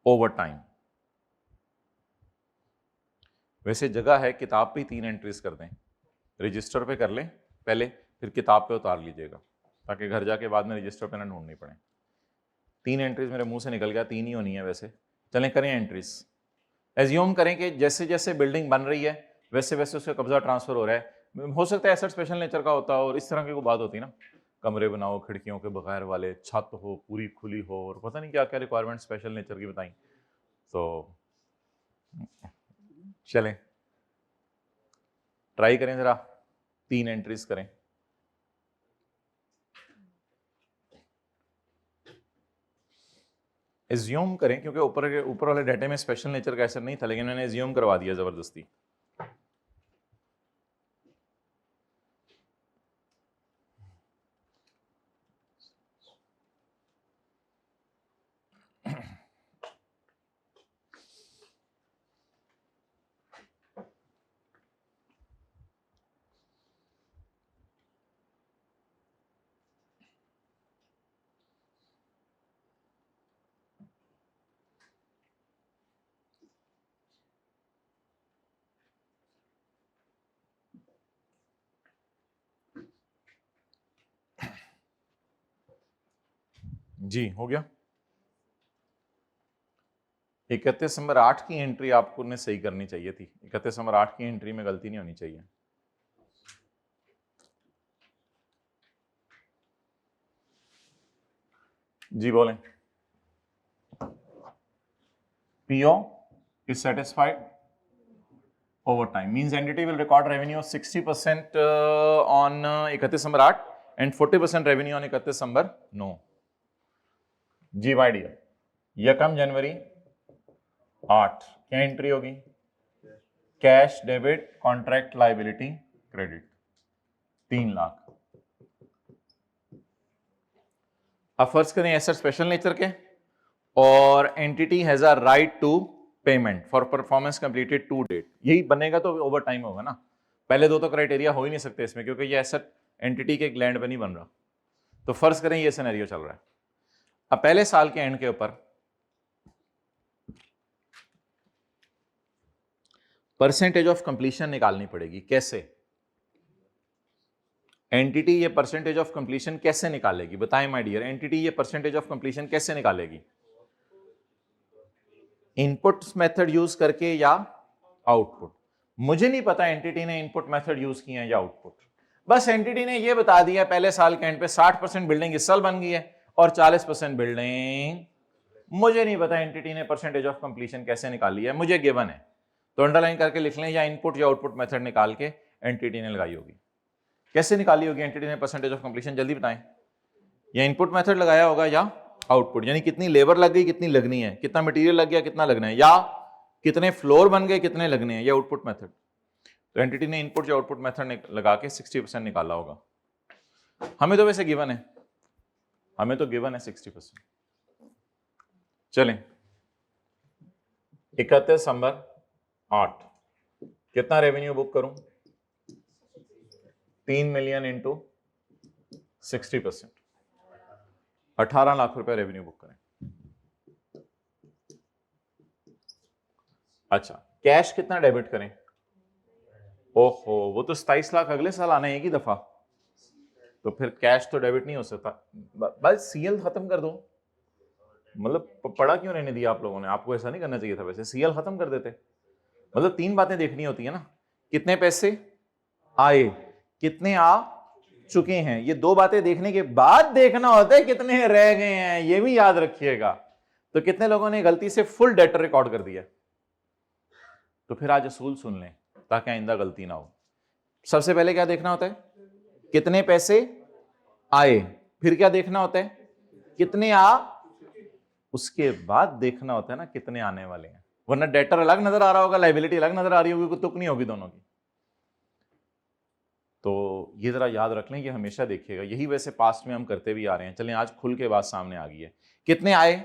over time। वैसे जगह है किताब पे 3 एंट्रीज कर दें, रजिस्टर पे कर लें पहले, फिर किताब पे उतार लीजिएगा, ताकि घर जाके बाद में रजिस्टर पे ना ढूंढनी पड़े। 3 एंट्रीज मेरे मुंह से निकल गया, 3 ही होनी है वैसे। चलें करें एंट्रीज। एज्यूम करें कि जैसे जैसे बिल्डिंग बन रही है वैसे वैसे उसका कब्जा ट्रांसफर हो रहा है। हो सकता है एसेट स्पेशल नेचर का होता है, और इस तरह की कोई बात होती है ना, कमरे बनाओ खिड़कियों के बगैर वाले, छत हो पूरी खुली हो, और पता नहीं क्या क्या रिक्वायरमेंट स्पेशल नेचर की बताई। तो चलें ट्राई करें जरा, 3 एंट्रीज करें। एज्यूम करें, क्योंकि ऊपर वाले डाटे में स्पेशल नेचर का असर नहीं था, लेकिन मैंने एज्यूम करवा दिया जबरदस्ती। जी हो गया। 31 दिसंबर 8 की एंट्री आपको ने सही करनी चाहिए थी, 31 दिसंबर 8 की एंट्री में गलती नहीं होनी चाहिए। जी बोलें। PO is satisfied over time means entity will record revenue of 60% on 31 December 8 and 40% revenue on 31 December 9। जी माय डियर, यकम जनवरी 8 क्या एंट्री होगी, cash debit contract liability credit 3 lakh. अब फर्ज करें एसेट स्पेशल नेचर के और entity has a right to payment for performance completed to date. यही बनेगा तो ओवर टाइम होगा ना, पहले दो तो क्राइटेरिया हो ही नहीं सकते इसमें, क्योंकि ये एसेट एंटिटी के एक लैंड पे नहीं बन रहा। तो फर्ज करें ये सिनेरियो चल रहा है। अब पहले साल के एंड के ऊपर परसेंटेज ऑफ कंप्लीशन निकालनी पड़ेगी। कैसे? एंटिटी ये परसेंटेज ऑफ कंप्लीशन कैसे निकालेगी? बताएं माय डियर, एंटिटी ये परसेंटेज ऑफ कंप्लीशन कैसे निकालेगी? इनपुट मेथड यूज करके या आउटपुट? मुझे नहीं पता एंटिटी ने इनपुट मेथड यूज किया है या आउटपुट। बस एंटिटी ने ये बता दिया पहले साल के एंड पे 60% बिल्डिंग इस साल बन गई है और 40% बिल्डिंग, मुझे नहीं पता एंटिटी ने परसेंटेज ऑफ कंप्लीशन कैसे निकाली है, मुझे गिवन है तो अंडरलाइन करके लिख लें, या इनपुट या आउटपुट मेथड निकाल के एंटिटी ने लगाई होगी। कैसे निकाली होगी एंटिटी ने परसेंटेज ऑफ कंप्लीशन? जल्दी बताएं। या इनपुट मेथड लगाया होगा या आउटपुट, यानी कितनी लेबर लग गई, कितनी लगनी है, कितना मटेरियल लग गया, कितना लगना है, या कितने फ्लोर बन गए, कितने लगने हैं, या आउटपुट मेथड। तो एंटिटी ने इनपुट या आउटपुट मेथड लगा के 60% निकाला होगा। हमें तो वैसे गिवन है, हमें तो गिवन है 60%। चलें 31 दिसंबर 8 कितना रेवेन्यू बुक करूं? 3 मिलियन इंटू 60%, 18 लाख रुपए रेवेन्यू बुक करें। अच्छा, कैश कितना डेबिट करें? ओहो, वो तो 27 लाख अगले साल आना है एक ही दफा, तो फिर कैश तो डेबिट नहीं हो सकता। बस सीएल खत्म कर दो। मतलब पढ़ा क्यों रहने दिया आप लोगों ने? आपको ऐसा नहीं करना चाहिए था, वैसे सीएल खत्म कर देते। मतलब 3 बातें देखनी होती है ना, कितने पैसे आए, कितने आ चुके हैं, ये 2 बातें देखने के बाद देखना होता है कितने रह गए हैं, ये भी याद रखिएगा। तो कितने लोगों ने गलती से फुल डेटर रिकॉर्ड कर दिया? तो फिर आज असूल सुन लें ताकि आइंदा गलती ना हो। सबसे पहले क्या देखना होता है? कितने पैसे आए। फिर क्या देखना होता है? कितने आ। उसके बाद देखना होता है ना कितने आने वाले हैं, वरना डेटर अलग नजर आ रहा होगा, लाइबिलिटी अलग नजर आ रही होगी, तुक नहीं होगी दोनों की। तो ये जरा याद रख लें, ये हमेशा देखिएगा, यही वैसे पास्ट में हम करते भी आ रहे हैं। चलें आज खुल के बात सामने आ गई है। कितने आए?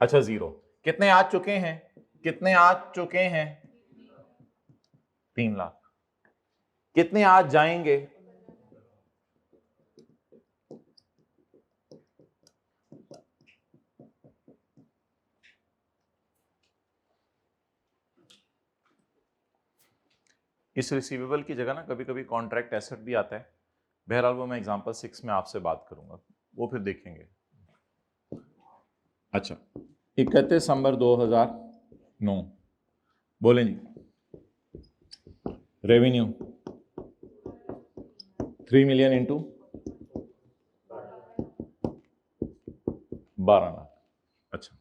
अच्छा 0। कितने आ चुके हैं? कितने आ चुके हैं? 3 लाख। कितने आज जाएंगे? इस रिसीवेबल की जगह ना कभी कभी कॉन्ट्रैक्ट एसेट भी आता है। बहरहाल वो मैं एग्जांपल 6 में आपसे बात करूंगा, वो फिर देखेंगे। अच्छा 31 दिसंबर 2009 बोले जी, रेवेन्यू 3 मिलियन इंटू 12 लाख। अच्छा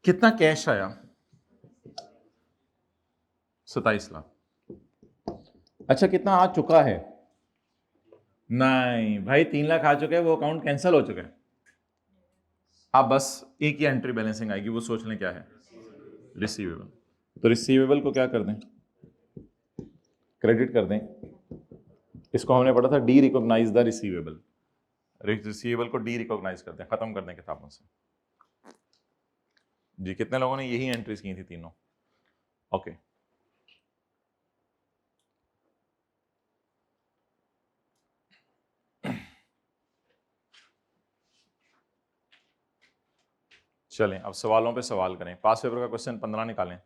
कितना कैश आया? 27 लाख। अच्छा कितना आ चुका है? नहीं भाई, 3 लाख आ चुके हैं, वो अकाउंट कैंसिल हो चुका है। आप बस एक ही एंट्री बैलेंसिंग आएगी, वो सोच लें क्या है? रिसीवेबल। तो रिसीवेबल को क्या कर दें? क्रेडिट कर दें। इसको हमने पढ़ा था derecognise the receivable. Receivable को डी रिकॉग्नाइज कर दें, खत्म कर दें किताबों से। जी कितने लोगों ने यही एंट्रीज की थी तीनों? ओके चलें अब सवालों पे सवाल करें। पास पेपर का क्वेश्चन 15 निकालें।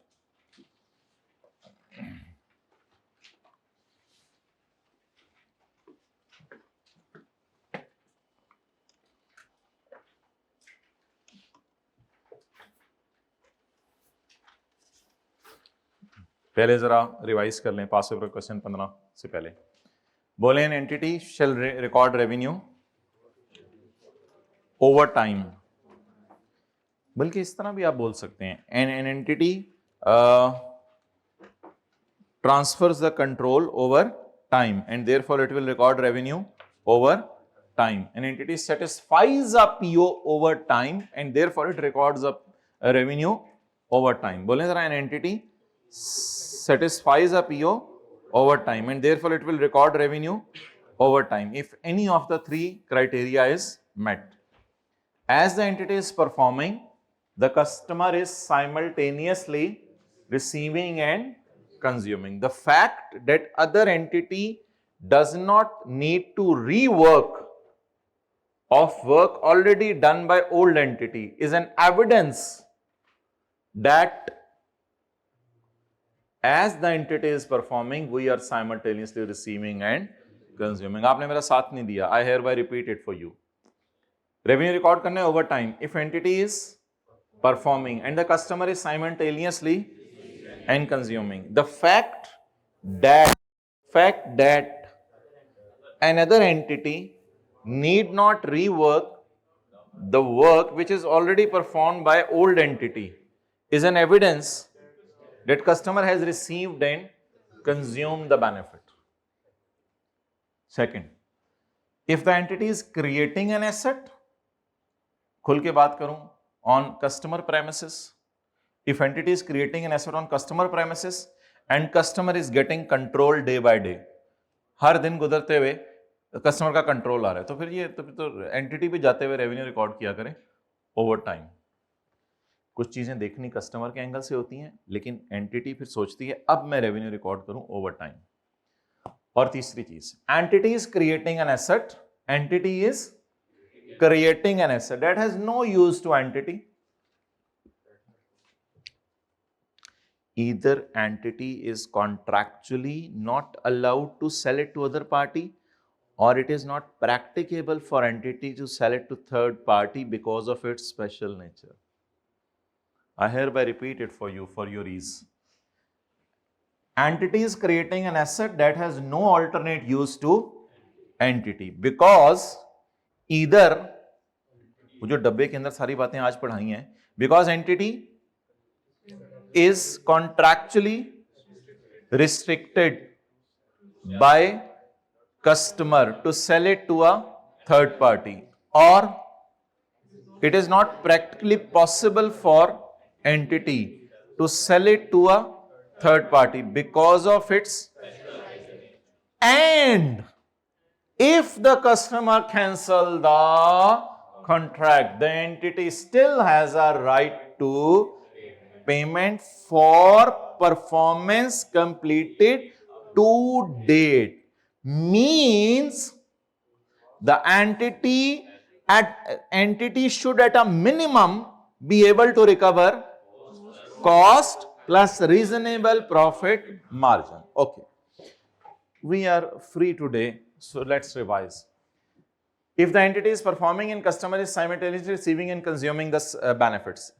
पहले जरा रिवाइज कर लें पास पेपर क्वेश्चन 15 से पहले। बोले an entity shell record revenue over time, बल्कि इस तरह भी आप बोल सकते हैं, an entity transfers the control over time and therefore it will record revenue over time. An entity satisfies a PO over time and therefore it records a revenue over time. बोले जरा, an entity satisfies a PO over time, and therefore it will record revenue over time if any of the three criteria is met. As the entity is performing, the customer is simultaneously receiving and consuming. The fact that other entity does not need to rework of work already done by old entity is an evidence that as the entity is performing, we are simultaneously receiving and consuming. आपने मेरा साथ नहीं दिया. I hereby repeat it for you. Revenue record करने over time. If entity is performing and the customer is simultaneously and consuming, the fact that another entity need not rework the work which is already performed by old entity is an evidence that customer has received and consumed the benefit. Second, if the entity is creating an asset, खुल के बात करूं, on customer premises, if entity is creating an asset on customer premises and customer is getting control day by day, हर दिन गुजरते हुए customer का control आ रहा है, तो फिर ये तो एंटिटी भी जाते हुए रेवेन्यू रिकॉर्ड किया करें ओवर टाइम. कुछ चीजें देखनी कस्टमर के एंगल से होती हैं, लेकिन एंटिटी फिर सोचती है अब मैं रेवेन्यू रिकॉर्ड करूं ओवर टाइम. और तीसरी चीज, entity is creating an asset, entity is creating an asset that has no use to entity. Either entity is contractually not allowed to sell it to other party, or it is not practicable for entity to sell it to third party because of its special nature. I hereby repeat it for you for your ease. Entity is creating an asset that has no alternate use to entity because either, वो जो डब्बे के अंदर सारी बातें आज पढ़ाई हैं, because entity is contractually restricted by customer to sell it to a third party, or it is not practically possible for entity to sell it to a third party because of its, and if the customer cancel the contract, the entity still has a right to payment for performance completed to date. Means the entity should at a minimum be able to recover cost plus reasonable profit margin. Okay, we are free today, so let's revise. If the entity is performing and customer is simultaneously receiving and consuming the benefits,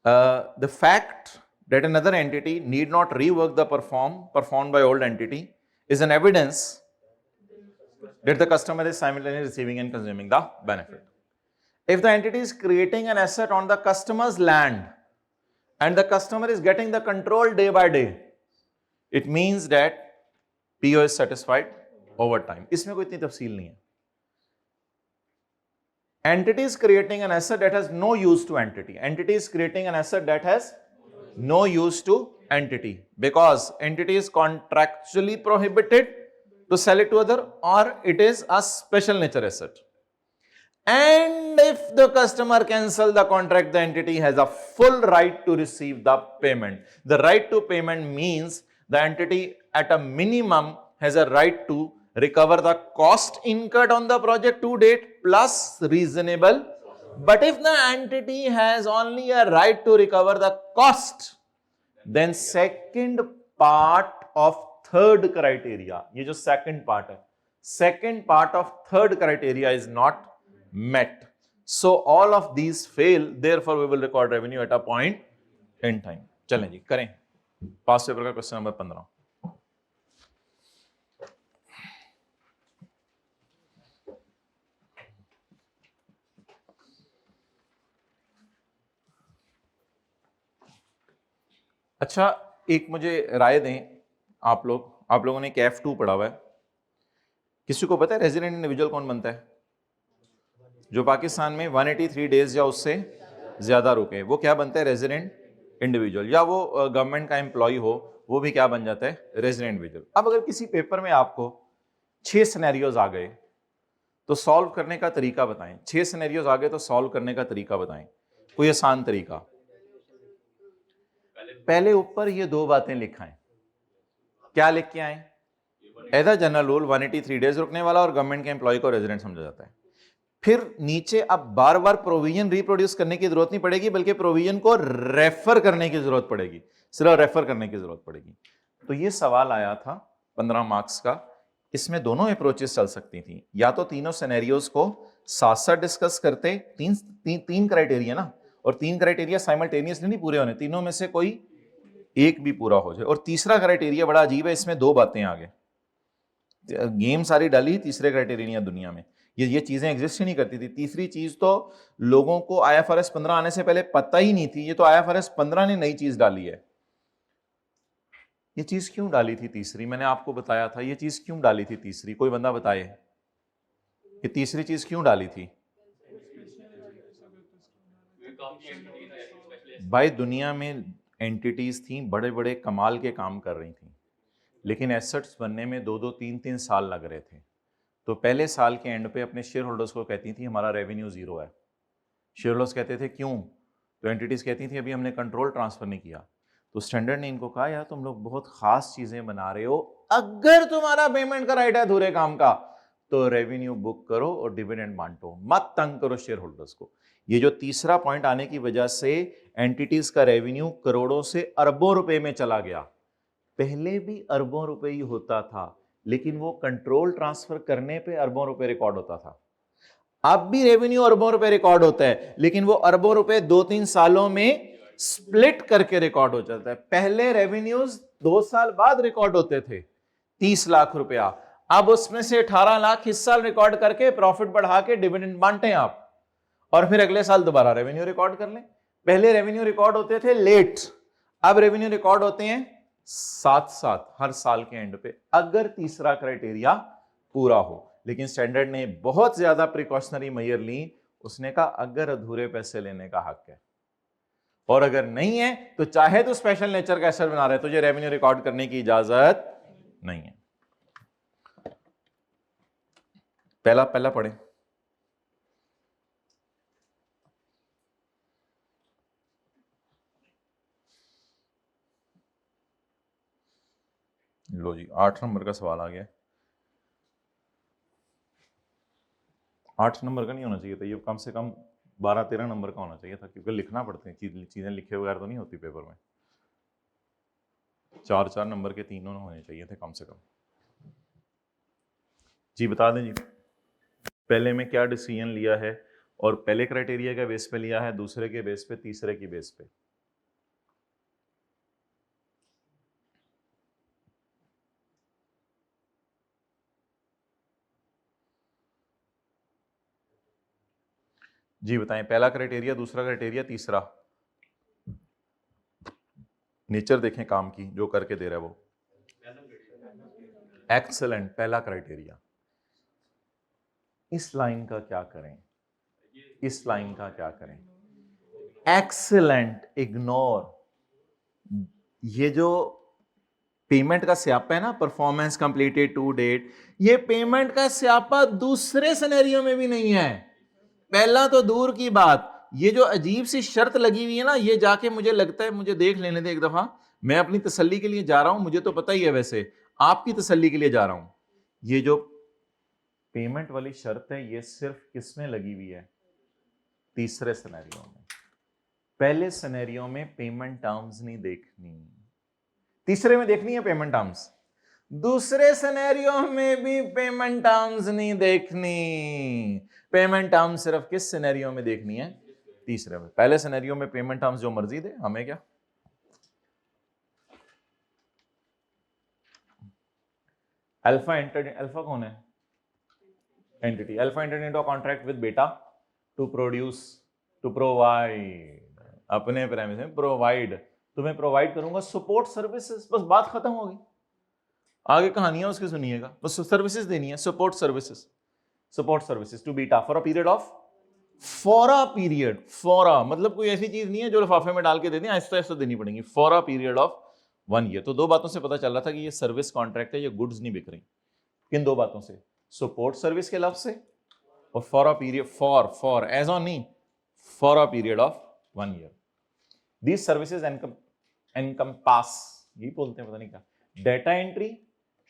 the fact that another entity need not rework the performed by old entity is an evidence that the customer is simultaneously receiving and consuming the benefit. If the entity is creating an asset on the customer's land and the customer is getting the control day by day, it means that PO is satisfied over time. इसमें कोई इतनी तफसील नहीं है. Entity is creating an asset that has no use to entity. Entity is creating an asset that has no use to entity because entity is contractually prohibited to sell it to other, or it is a special nature asset. And if the customer cancel the contract, the entity has a full right to receive the payment. The right to payment means the entity at a minimum has a right to recover the cost incurred on the project to date plus reasonable. But if the entity has only a right to recover the cost, then second part of third criteria, ये जो second part है, second part of third criteria is not met. So all of these fail, therefore we will record revenue at a point in time. चलें जी करें पास paper का question number 15. अच्छा, एक मुझे राय दें, आप लोगों ने F2 पढ़ा हुआ है, किसी को पता है रेजिडेंट इंडिविजुअल कौन बनता है? जो पाकिस्तान में 183 डेज या उससे ज्यादा रुके, वो क्या बनता है? रेजिडेंट इंडिविजुअल, या वो गवर्नमेंट का एम्प्लॉय हो, वो भी क्या बन जाता है, रेजिडेंट इंडिविजुअल। अब अगर किसी पेपर में आपको 6 सिनेरियोज आ गए तो सॉल्व करने का तरीका बताएं। 6 सिनेरियोज आ गए तो सॉल्व करने का तरीका बताएं, कोई आसान तरीका। पहले ऊपर ये 2 बातें लिखाएं, क्या लिख के आए, as a general rule 183 days रुकने वाला और गवर्नमेंट के एम्प्लॉय को रेजिडेंट समझा जाता है। फिर नीचे अब बार बार प्रोविजन रिप्रोड्यूस करने की जरूरत नहीं पड़ेगी, बल्कि प्रोविजन को रेफर करने की जरूरत पड़ेगी, सिर्फ रेफर करने की जरूरत पड़ेगी। तो ये सवाल आया था 15 मार्क्स का। इसमें दोनों अप्रोचेस चल सकती थी, या तो तीनों सिनेरियोज को साथ साथ डिस्कस करते, तीन क्राइटेरिया ना, और 3 क्राइटेरिया साइमल्टेनियसली नहीं पूरे होने, तीनों में से कोई एक भी पूरा हो जाए। और तीसरा क्राइटेरिया बड़ा अजीब है, इसमें 2 बातें आ गए, गेम सारी डाली तीसरे क्राइटेरिया दुनिया में, ये चीजें एग्जिस्ट ही नहीं करती थी। तीसरी चीज तो लोगों को IFRS 15 आने से पहले पता ही नहीं थी, ये तो IFRS 15 ने नई चीज डाली है। ये चीज क्यों डाली थी तीसरी, मैंने आपको बताया था, ये चीज क्यों डाली थी तीसरी, कोई बंदा बताए ये तीसरी चीज क्यों डाली थी। भाई दुनिया में एंटिटीज थी, बड़े बड़े कमाल के काम कर रही थी, लेकिन एसेट्स बनने में 2-2, 3-3 साल लग रहे थे। तो पहले साल के एंड पे अपने शेयर होल्डर्स को कहती थी हमारा रेवेन्यू 0 है। शेयर होल्डर्स कहते थे क्यों, तो एंटिटीज कहती थी अभी हमने कंट्रोल ट्रांसफर नहीं किया। तो स्टैंडर्ड ने इनको कहा यार तुम लोग बहुत खास चीजें बना रहे हो, अगर तुम्हारा पेमेंट का राइट है अधूरे काम का तो रेवेन्यू बुक करो और डिविडेंड बांटो, मत तंग करो शेयर होल्डर्स को। ये जो तीसरा पॉइंट आने की वजह से एंटिटीज का रेवेन्यू करोड़ों से अरबों रुपए में चला गया। पहले भी अरबों रुपए ही होता था, लेकिन वो कंट्रोल ट्रांसफर करने पे अरबों रुपए रिकॉर्ड होता था। अब भी रेवेन्यू अरबों रुपए रिकॉर्ड होता है, लेकिन वो अरबों रुपए 2-3 सालों में स्प्लिट करके रिकॉर्ड हो जाता है। पहले रेवेन्यूज 2 साल बाद रिकॉर्ड होते थे, 30 लाख रुपया, अब उसमें से 18 लाख इस साल रिकॉर्ड करके प्रॉफिट बढ़ा के डिविडेंड बांटे आप, और फिर अगले साल दोबारा रेवेन्यू रिकॉर्ड कर लें। पहले रेवेन्यू रिकॉर्ड होते थे लेट, अब रेवेन्यू रिकॉर्ड होते हैं साथ साथ हर साल के एंड पे, अगर तीसरा क्राइटेरिया पूरा हो। लेकिन स्टैंडर्ड ने बहुत ज्यादा प्रिकॉशनरी मेजर ली, उसने कहा अगर अधूरे पैसे लेने का हक है, और अगर नहीं है तो चाहे तो स्पेशल नेचर का एसेट बना रहे, तुझे रेवेन्यू रिकॉर्ड करने की इजाजत नहीं है। पहला पढ़े, लो जी 8 नंबर का सवाल आ गया। 8 नंबर का नहीं होना चाहिए था, ये कम से कम 12-13 नंबर का होना चाहिए था, क्योंकि लिखना पड़ते हैं, चीजें लिखे बगैर तो नहीं होती पेपर में। 4-4 नंबर के तीनों होने चाहिए थे कम से कम। जी बता दें जी, पहले में क्या डिसीजन लिया है, और पहले क्राइटेरिया के बेस पे लिया है, दूसरे के बेस पे, तीसरे की बेस पे। जी बताएं, पहला क्राइटेरिया, दूसरा क्राइटेरिया, तीसरा। नेचर देखें काम की, जो करके दे रहा है वो। एक्सेलेंट, पहला क्राइटेरिया। इस लाइन का क्या करें, इस लाइन का क्या करें, एक्सेलेंट, इग्नोर। ये जो पेमेंट का स्यापा है ना, परफॉर्मेंस कंप्लीटेड टू डेट, ये पेमेंट का स्यापा दूसरे सिनेरियो में भी नहीं है। पहला तो दूर की बात, ये जो अजीब सी शर्त लगी हुई है ना, ये जाके मुझे लगता है, मुझे देख लेने दे एक दफा, मैं अपनी तसल्ली के लिए जा रहा हूं, मुझे तो पता ही है, वैसे आपकी तसल्ली के लिए जा रहा हूं। ये जो पेमेंट वाली शर्त है, ये सिर्फ किसमें लगी हुई है, तीसरे सिनेरियो में। पहले सिनेरियो में पेमेंट टर्म्स नहीं देखनी, तीसरे में देखनी है पेमेंट टर्म्स, दूसरे सिनेरियो में भी पेमेंट टर्म्स नहीं देखनी। पेमेंट टर्म्स सिर्फ किस सिनेरियो में देखनी है, तीसरे में। पहले सिनेरियो में पेमेंट टर्म्स जो मर्जी दे, हमें क्या। अल्फा एंटर्ड, अल्फा कौन है, entity. Alpha entered into contract with बेटा टू प्रोड्यूस, टू प्रोवाइड, अपने प्रेमिस में प्रोवाइड, तुम्हें प्रोवाइड करूंगा सपोर्ट सर्विसेज, बस बात खत्म होगी, आगे कहानियां उसकी सुनिएगा, बस सर्विसेज देनी है, support services, support services to beta for a period of for a period, for a मतलब कोई ऐसी चीज नहीं है जो लिफाफे में डाल के दे दें, आहिस्ता आहिस्ता देनी पड़ेगी, for a period of 1 year. तो दो बातों से पता चल रहा था कि ये सर्विस कॉन्ट्रैक्ट है, ये गुड्स नहीं बिक रही। किन दो बातों से? सपोर्ट सर्विस के लफ्ज से और for a period, for age on नहीं, for a period of 1 year. These services encompass, ये बोलते हैं पता नहीं क्या, data entry,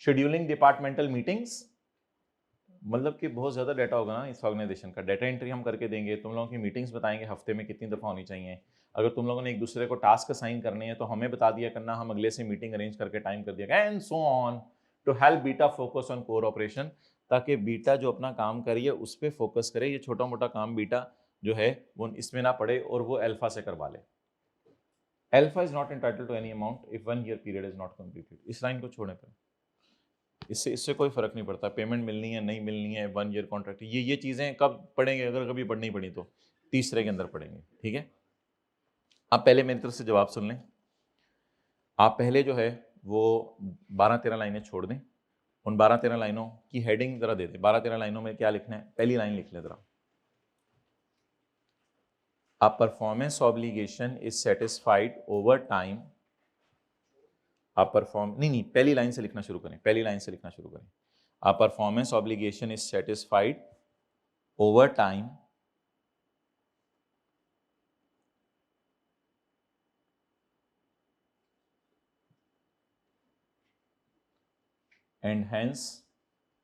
scheduling departmental meetings, मतलब कि बहुत ज्यादा डाटा होगा ना इस ऑर्गेनाइजेशन का, डाटा एंट्री हम करके देंगे, तुम लोगों की मीटिंग्स बताएंगे हफ्ते में कितनी दफा होनी चाहिए, अगर तुम लोगों ने एक दूसरे को टास्क असाइन करने हैं तो हमें बता दिया करना, हम अगले से मीटिंग अरेंज करके टाइम कर दिया, and so on, to help beta focus on core operation, ताकि बीटा जो अपना काम करिए उस पर फोकस करे, ये छोटा मोटा काम बीटा जो है वो इसमें ना पड़े और वो अल्फा से करवा ले। Alpha is not entitled to any amount if 1 year period is not completed. इस लाइन को छोड़ने पर इससे कोई फर्क नहीं पड़ता, पेमेंट मिलनी है नहीं मिलनी है, 1 ईयर कॉन्ट्रैक्ट, ये चीजें कब पढ़ेंगे, अगर कभी पढ़नी पड़ी तो तीसरे के अंदर पढ़ेंगे, ठीक है। आप पहले मेरी तरफ से जवाब सुन लें। आप पहले जो है वो 12-13 लाइनें छोड़ दें, उन 12-13 लाइनों की हेडिंग जरा दे दें। 12-13 लाइनों में क्या लिखना है, पहली लाइन लिख लें जरा, a performance obligation is satisfied over time, नहीं पहली लाइन से लिखना शुरू करें, पहली लाइन से लिखना शुरू करें। A performance obligation is satisfied over time and hence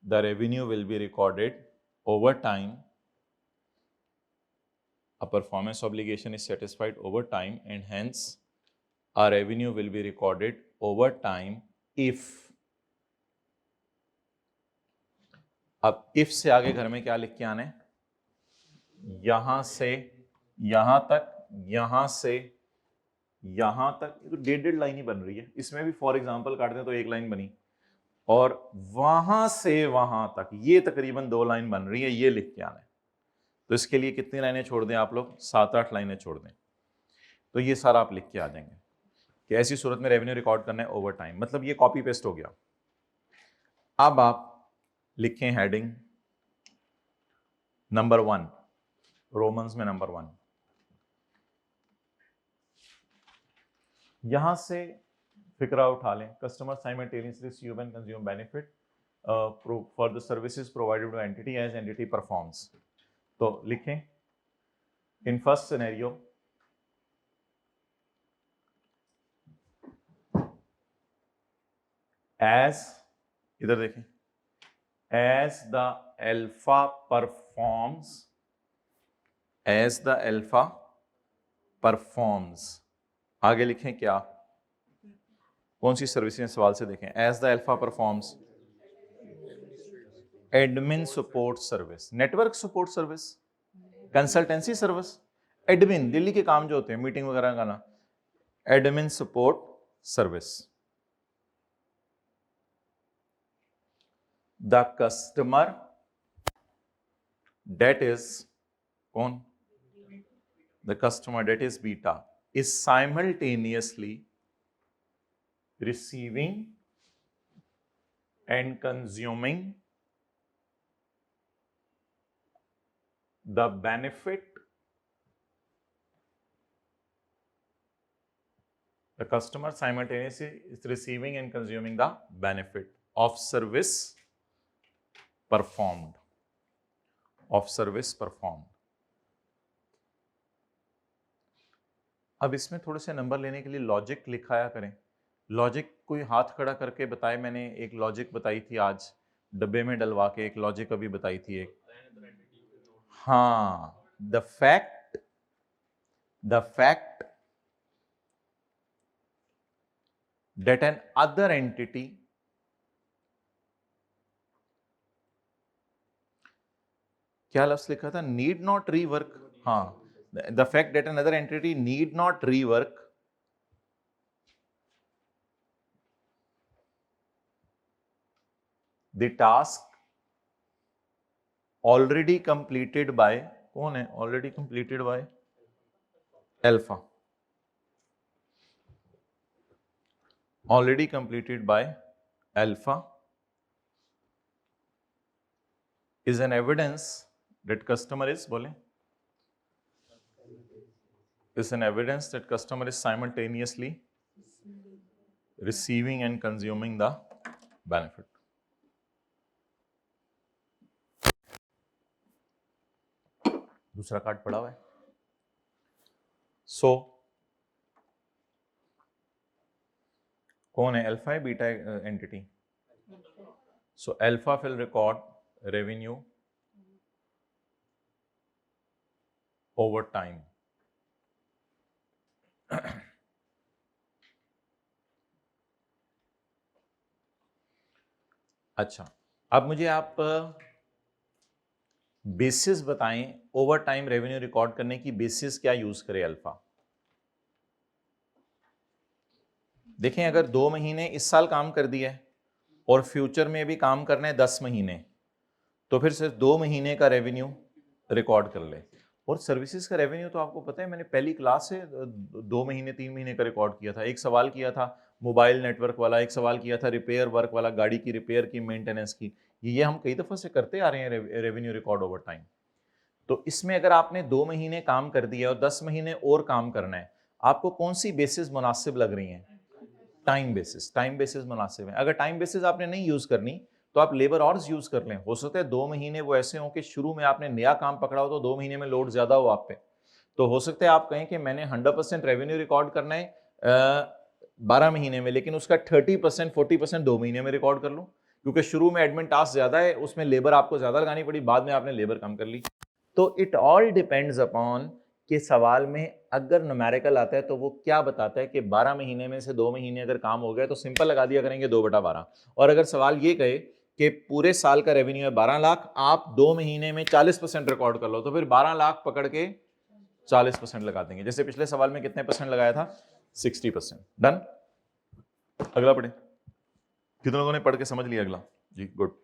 the revenue will be recorded over time. A performance obligation is satisfied over time and hence a revenue will be recorded over time if, अब if से आगे घर में क्या लिख के आना है, यहां से यहां तक, यहां से यहां तक, ये तो डेढ़ लाइन ही बन रही है, इसमें भी फॉर एग्जांपल काट दें तो एक लाइन बनी, और वहां से वहां तक ये तकरीबन 2 लाइन बन रही है, ये लिख के आना है। तो इसके लिए कितनी लाइनें छोड़ दें आप लोग, 7-8 लाइनें छोड़ दें, तो ये सारा आप लिख के आ जाएंगे कि ऐसी सूरत में रेवेन्यू रिकॉर्ड करना है ओवर टाइम, मतलब ये कॉपी पेस्ट हो गया। अब आप लिखें हेडिंग नंबर 1, रोमन्स में नंबर 1, यहां से फिक्रा उठा लें, customer simultaneously receive and consume benefit for the services provided to entity as entity performs. तो लिखें इन फर्स्ट सिनेरियो एज, इधर देखें, as the alpha performs, as the alpha performs, आगे लिखें क्या, कौन सी सर्विस सवाल से देखें, as the alpha performs admin support service, network support service, consultancy service, admin Delhi के काम जो होते हैं मीटिंग वगैरह का ना, admin support service, the customer date is कौन, the customer date is beta is simultaneously receiving and consuming the benefit, the customer simultaneously is receiving and consuming the benefit of service performed, of service performed। अब इसमें थोड़े से number लेने के लिए logic लिखाया करें, लॉजिक कोई हाथ खड़ा करके बताए, मैंने एक लॉजिक बताई थी आज डब्बे में डलवा के, एक लॉजिक अभी बताई थी एक, हाँ, the fact that an other entity क्या लफ्ज लिखा था, नीड नॉट रीवर्क, हाँ, the fact that another entity need not rework the task already completed by, कौन है already completed by alpha, already completed by alpha is an evidence that customer is, बोले, is an evidence that customer is simultaneously receiving and consuming the benefit. दूसरा card पड़ा हुआ है. So कौन है, alpha है beta entity? So alpha will record revenue over time. अच्छा, अब मुझे आप बेसिस बताएं, ओवर टाइम रेवेन्यू रिकॉर्ड करने की बेसिस क्या यूज करें अल्फा? देखें, अगर 2 महीने इस साल काम कर दिया है और फ्यूचर में भी काम करना है 10 महीने, तो फिर सिर्फ 2 महीने का रेवेन्यू रिकॉर्ड कर ले. और सर्विसेज का रेवेन्यू तो आपको पता है, मैंने पहली क्लास से 2 महीने 3 महीने का रिकॉर्ड किया था. एक सवाल किया था मोबाइल नेटवर्क वाला, एक सवाल किया था रिपेयर वर्क वाला, गाड़ी की रिपेयर की, मेंटेनेंस की. ये हम कई दफ़ा से करते आ रहे हैं रेवेन्यू रिकॉर्ड ओवर टाइम. तो इसमें अगर आपने 2 महीने काम कर दिया और 10 महीने और काम करना है, आपको कौन सी बेसिस मुनासिब लग रही हैं? Time basis. टाइम बेसिस मुनासिब है. अगर टाइम बेसिस आपने नहीं यूज करनी तो आप लेबर आवर्स यूज कर लें. हो सकता है 2 महीने वो ऐसे हों कि शुरू में आपने नया काम पकड़ा हो तो 2 महीने में लोड ज्यादा हो आप पे, तो हो सकता है आप कहें कि मैंने 100% रेवेन्यू रिकॉर्ड करना है 12 महीने में, लेकिन उसका 30% 40% 2 महीने में रिकॉर्ड कर लूं, क्योंकि शुरू में एडमिन टास्क ज्यादा है, उसमें लेबर आपको ज्यादा लगानी पड़ी, बाद में आपने लेबर कम कर ली. तो इट ऑल डिपेंड्स अपॉन कि सवाल में अगर न्यूमेरिकल आता है तो वो क्या बताता है कि 12 महीने में से 2 महीने अगर काम हो गया तो सिंपल लगा दिया करेंगे 2/12. और अगर सवाल ये कहे कि पूरे साल का रेवेन्यू है 12 लाख, आप 2 महीने में 40% रिकॉर्ड कर लो, तो फिर 12 लाख पकड़ के 40% लगा देंगे. जैसे पिछले सवाल में कितने परसेंट लगाया था? 60%. डन. अगला पढ़े. कितने लोगों ने पढ़ के समझ लिया अगला? जी गुड.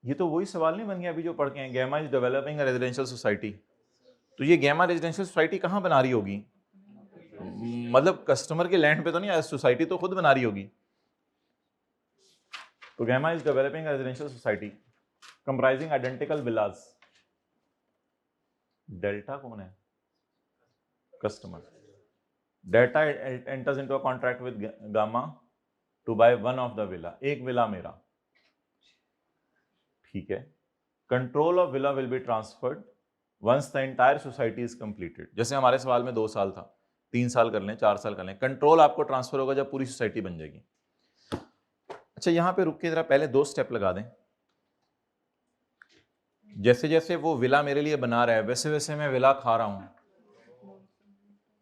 ये तो वही सवाल नहीं बन गया अभी जो पढ़ के हैं, gamma is developing a residential society. तो ये गैमा रेजिडेंशियल सोसाइटी कहाँ बना रही होगी? मतलब कस्टमर के लैंड पे तो नहीं, सोसाइटी तो खुद बना रही होगी. तो gamma is developing a residential society comprising identical villas. Delta कौन है? Customer. Delta enters into a contract with gamma to buy one of the villa. एक विला मेरा, ठीक है. Control of villa will be transferred once the entire society is completed. जैसे हमारे सवाल में 2 साल था, 3 साल कर लें, 4 साल कर लें. कंट्रोल आपको ट्रांसफर होगा जब पूरी सोसाइटी बन जाएगी. अच्छा, यहां पे रुक के जरा पहले 2 स्टेप लगा दें. जैसे जैसे वो विला मेरे लिए बना रहा है वैसे वैसे मैं विला खा रहा हूं.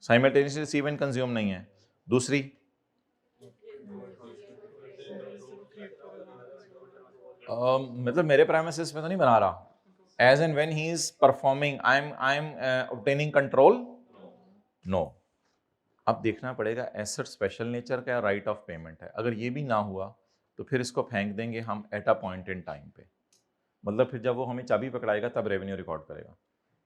साइमल्टेनियसली रिसीव एंड कंज्यूम नहीं है. दूसरी, मतलब मेरे प्रेमिसेस पे तो नहीं बना रहा. As and when he is performing, I'm obtaining control. No. अब देखना पड़ेगा एसेट स्पेशल नेचर का राइट ऑफ पेमेंट है. अगर ये भी ना हुआ तो फिर इसको फेंक देंगे हम at a point in time पे. मतलब फिर जब वो हमें चाबी पकड़ाएगा तब रेवेन्यू रिकॉर्ड करेगा.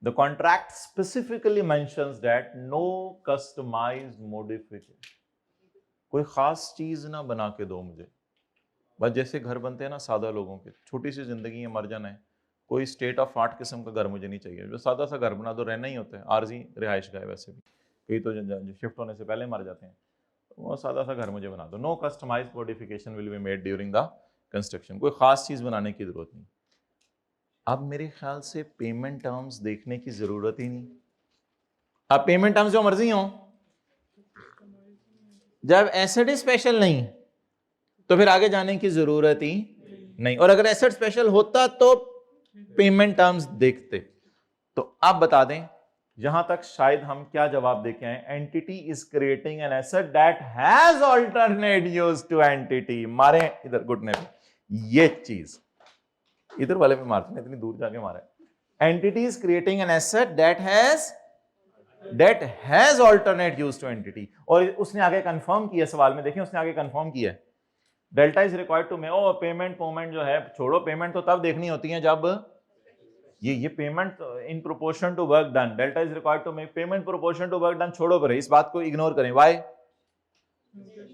The contract specifically mentions that no customised modification. कोई खास चीज ना बना के दो मुझे. बस जैसे घर बनते हैं ना सादा लोगों के, छोटी सी जिंदगी है, मर जाना है, कोई स्टेट ऑफ आर्ट किस्म का घर मुझे नहीं चाहिए. जो सादा सा घर बना दो, रहना ही होता है, आर्जी रिहाइश का है. वैसे भी कई तो शिफ्ट होने से पहले मर जाते हैं, तो वो सादा सा घर मुझे बना दो. No customised modification will be made during the construction. कोई खास चीज बनाने की जरूरत नहीं. अब मेरे ख्याल से पेमेंट टर्म्स देखने की जरूरत ही नहीं. अब पेमेंट टर्म्स जो मर्जी हो, जब एसेट स्पेशल नहीं तो फिर आगे जाने की जरूरत ही नहीं. और अगर एसेट स्पेशल होता तो पेमेंट टर्म्स देखते. तो आप बता दें यहां तक शायद हम क्या जवाब देके आए. Entity is creating an asset that has alternate use to entity. मारे इधर घुटने पे, ये चीज इधर वाले पे मारते हैं, इतनी दूर जाके मारे. Entity is creating an asset that has alternate use to entity. और उसने आगे कंफर्म किया सवाल में, देखिए उसने आगे कंफर्म किया है delta is required to make. ओ पेमेंट जो है छोड़ो, पेमेंट तो तब देखनी होती है जब ये payment in proportion to work done. Delta is required to make payment proportion to work done. छोड़ो पर इस बात को इग्नोर करें. व्हाई?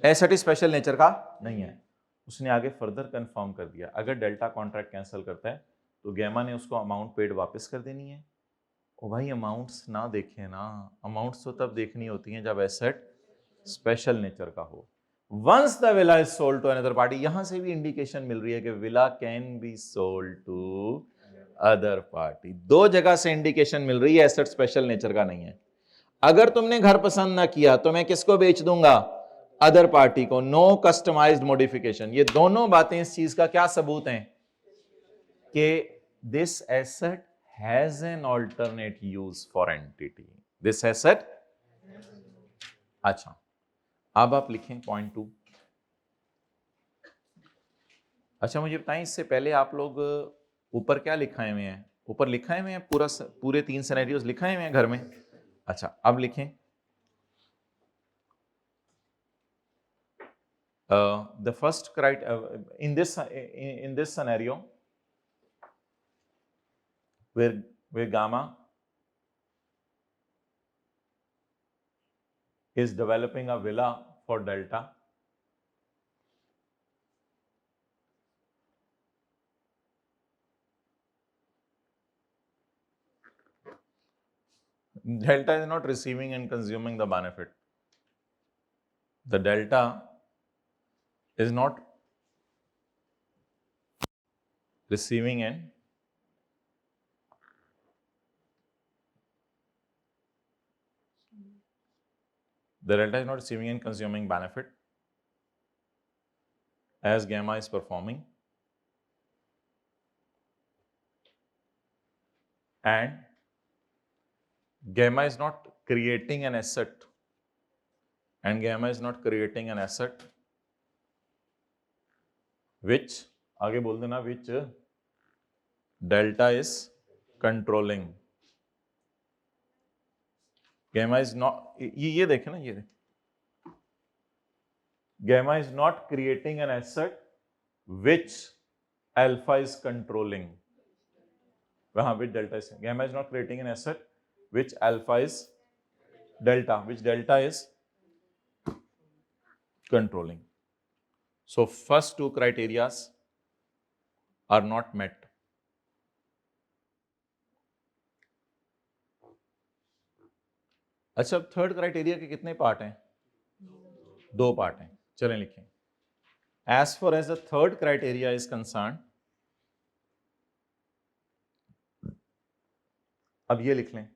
एसेट स्पेशल नेचर का नहीं है. उसने आगे फर्दर कंफर्म कर दिया अगर डेल्टा कॉन्ट्रैक्ट कैंसिल करता है तो गैमा ने उसको अमाउंट पेड वापस कर देनी है। ओ भाई अमाउंट्स ना देखें ना, अमाउंट्स तो तब देखनी होती हैं जब एसेट स्पेशल नेचर का हो। Once the villa is sold to another party, यहां से भी इंडिकेशन मिल रही है कि villa can be sold to other party. दो जगह से इंडिकेशन मिल रही है एसेट स्पेशल नेचर का नहीं है। अगर तुमने घर पसंद ना किया तो मैं किसको बेच दूंगा? अदर पार्टी को। No customised modification. ये दोनों बातें इस चीज का क्या सबूत हैं कि this asset has an alternate use for entity. This asset. अच्छा, अब आप लिखें पॉइंट 2। अच्छा मुझे बताएं, इससे पहले आप लोग ऊपर क्या लिखाए हुए हैं? ऊपर लिखाए हुए हैं पूरे 3 सिनेरियोज लिखाए हुए हैं घर में। अच्छा अब लिखें the first criteria in this scenario where gamma is developing a villa for delta, delta is not receiving and consuming the benefit. The delta is not receiving and consuming benefit as gamma is performing, and gamma is not creating an asset, which आगे बोल देना which delta is controlling. Gamma is not, ये देखें ना, ये देखें, gamma is not creating an asset which alpha is controlling. वहां which delta is, gamma is not creating an asset which alpha is which delta is controlling. So first two criteria are not met. अच्छा अब third criteria के कितने part हैं? 2 part हैं। चलें लिखें, as far as the third criteria is concerned, अब ये लिख लें,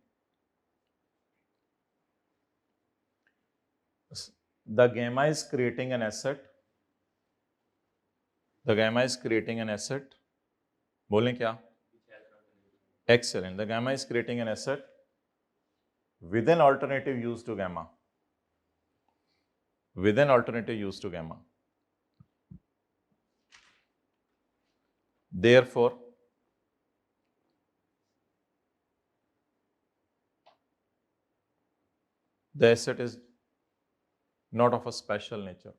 the gamma is creating an asset, बोलें क्या? Excellent. The gamma is creating an asset with an alternative use to gamma. Therefore, the asset is not of a special nature.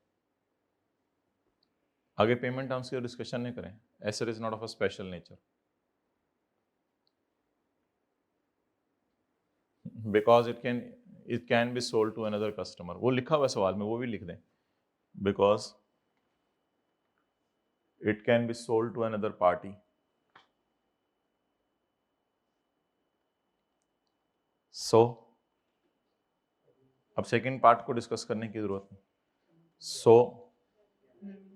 आगे payment terms की discussion नहीं करें। asset is not of a special nature because it can be sold to another customer. वो लिखा हुआ सवाल में, वो भी लिख दें, because it can be sold to another party. So अब सेकेंड पार्ट को डिस्कस करने की जरूरत है। So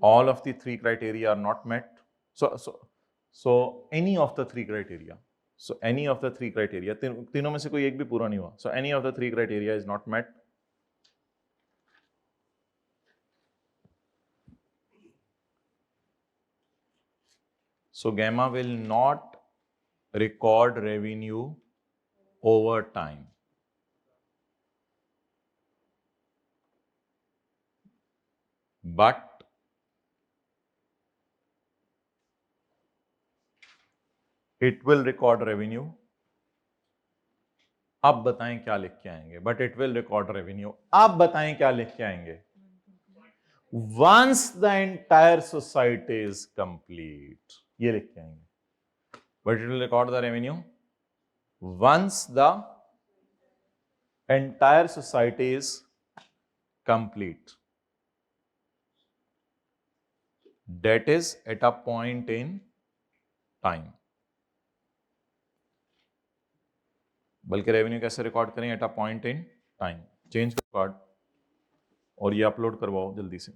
all of the 3 criteria are not met. So any of the 3 criteria. तीनों में से कोई एक भी पूरा नहीं हुआ. So any of the 3 criteria is not met. So gamma will not record revenue over time. But it will record revenue. अब बताएं क्या लिख के आएंगे? But it will record revenue. अब बताएं क्या लिख के आएंगे? Once the entire society is complete. ये लिख के आएंगे. But it will record the revenue once the entire society is complete. Date is at a point in time. बल्कि रेवेन्यू कैसे रिकॉर्ड करें? At a point in time. Change करो card और ये अपलोड करवाओ जल्दी से।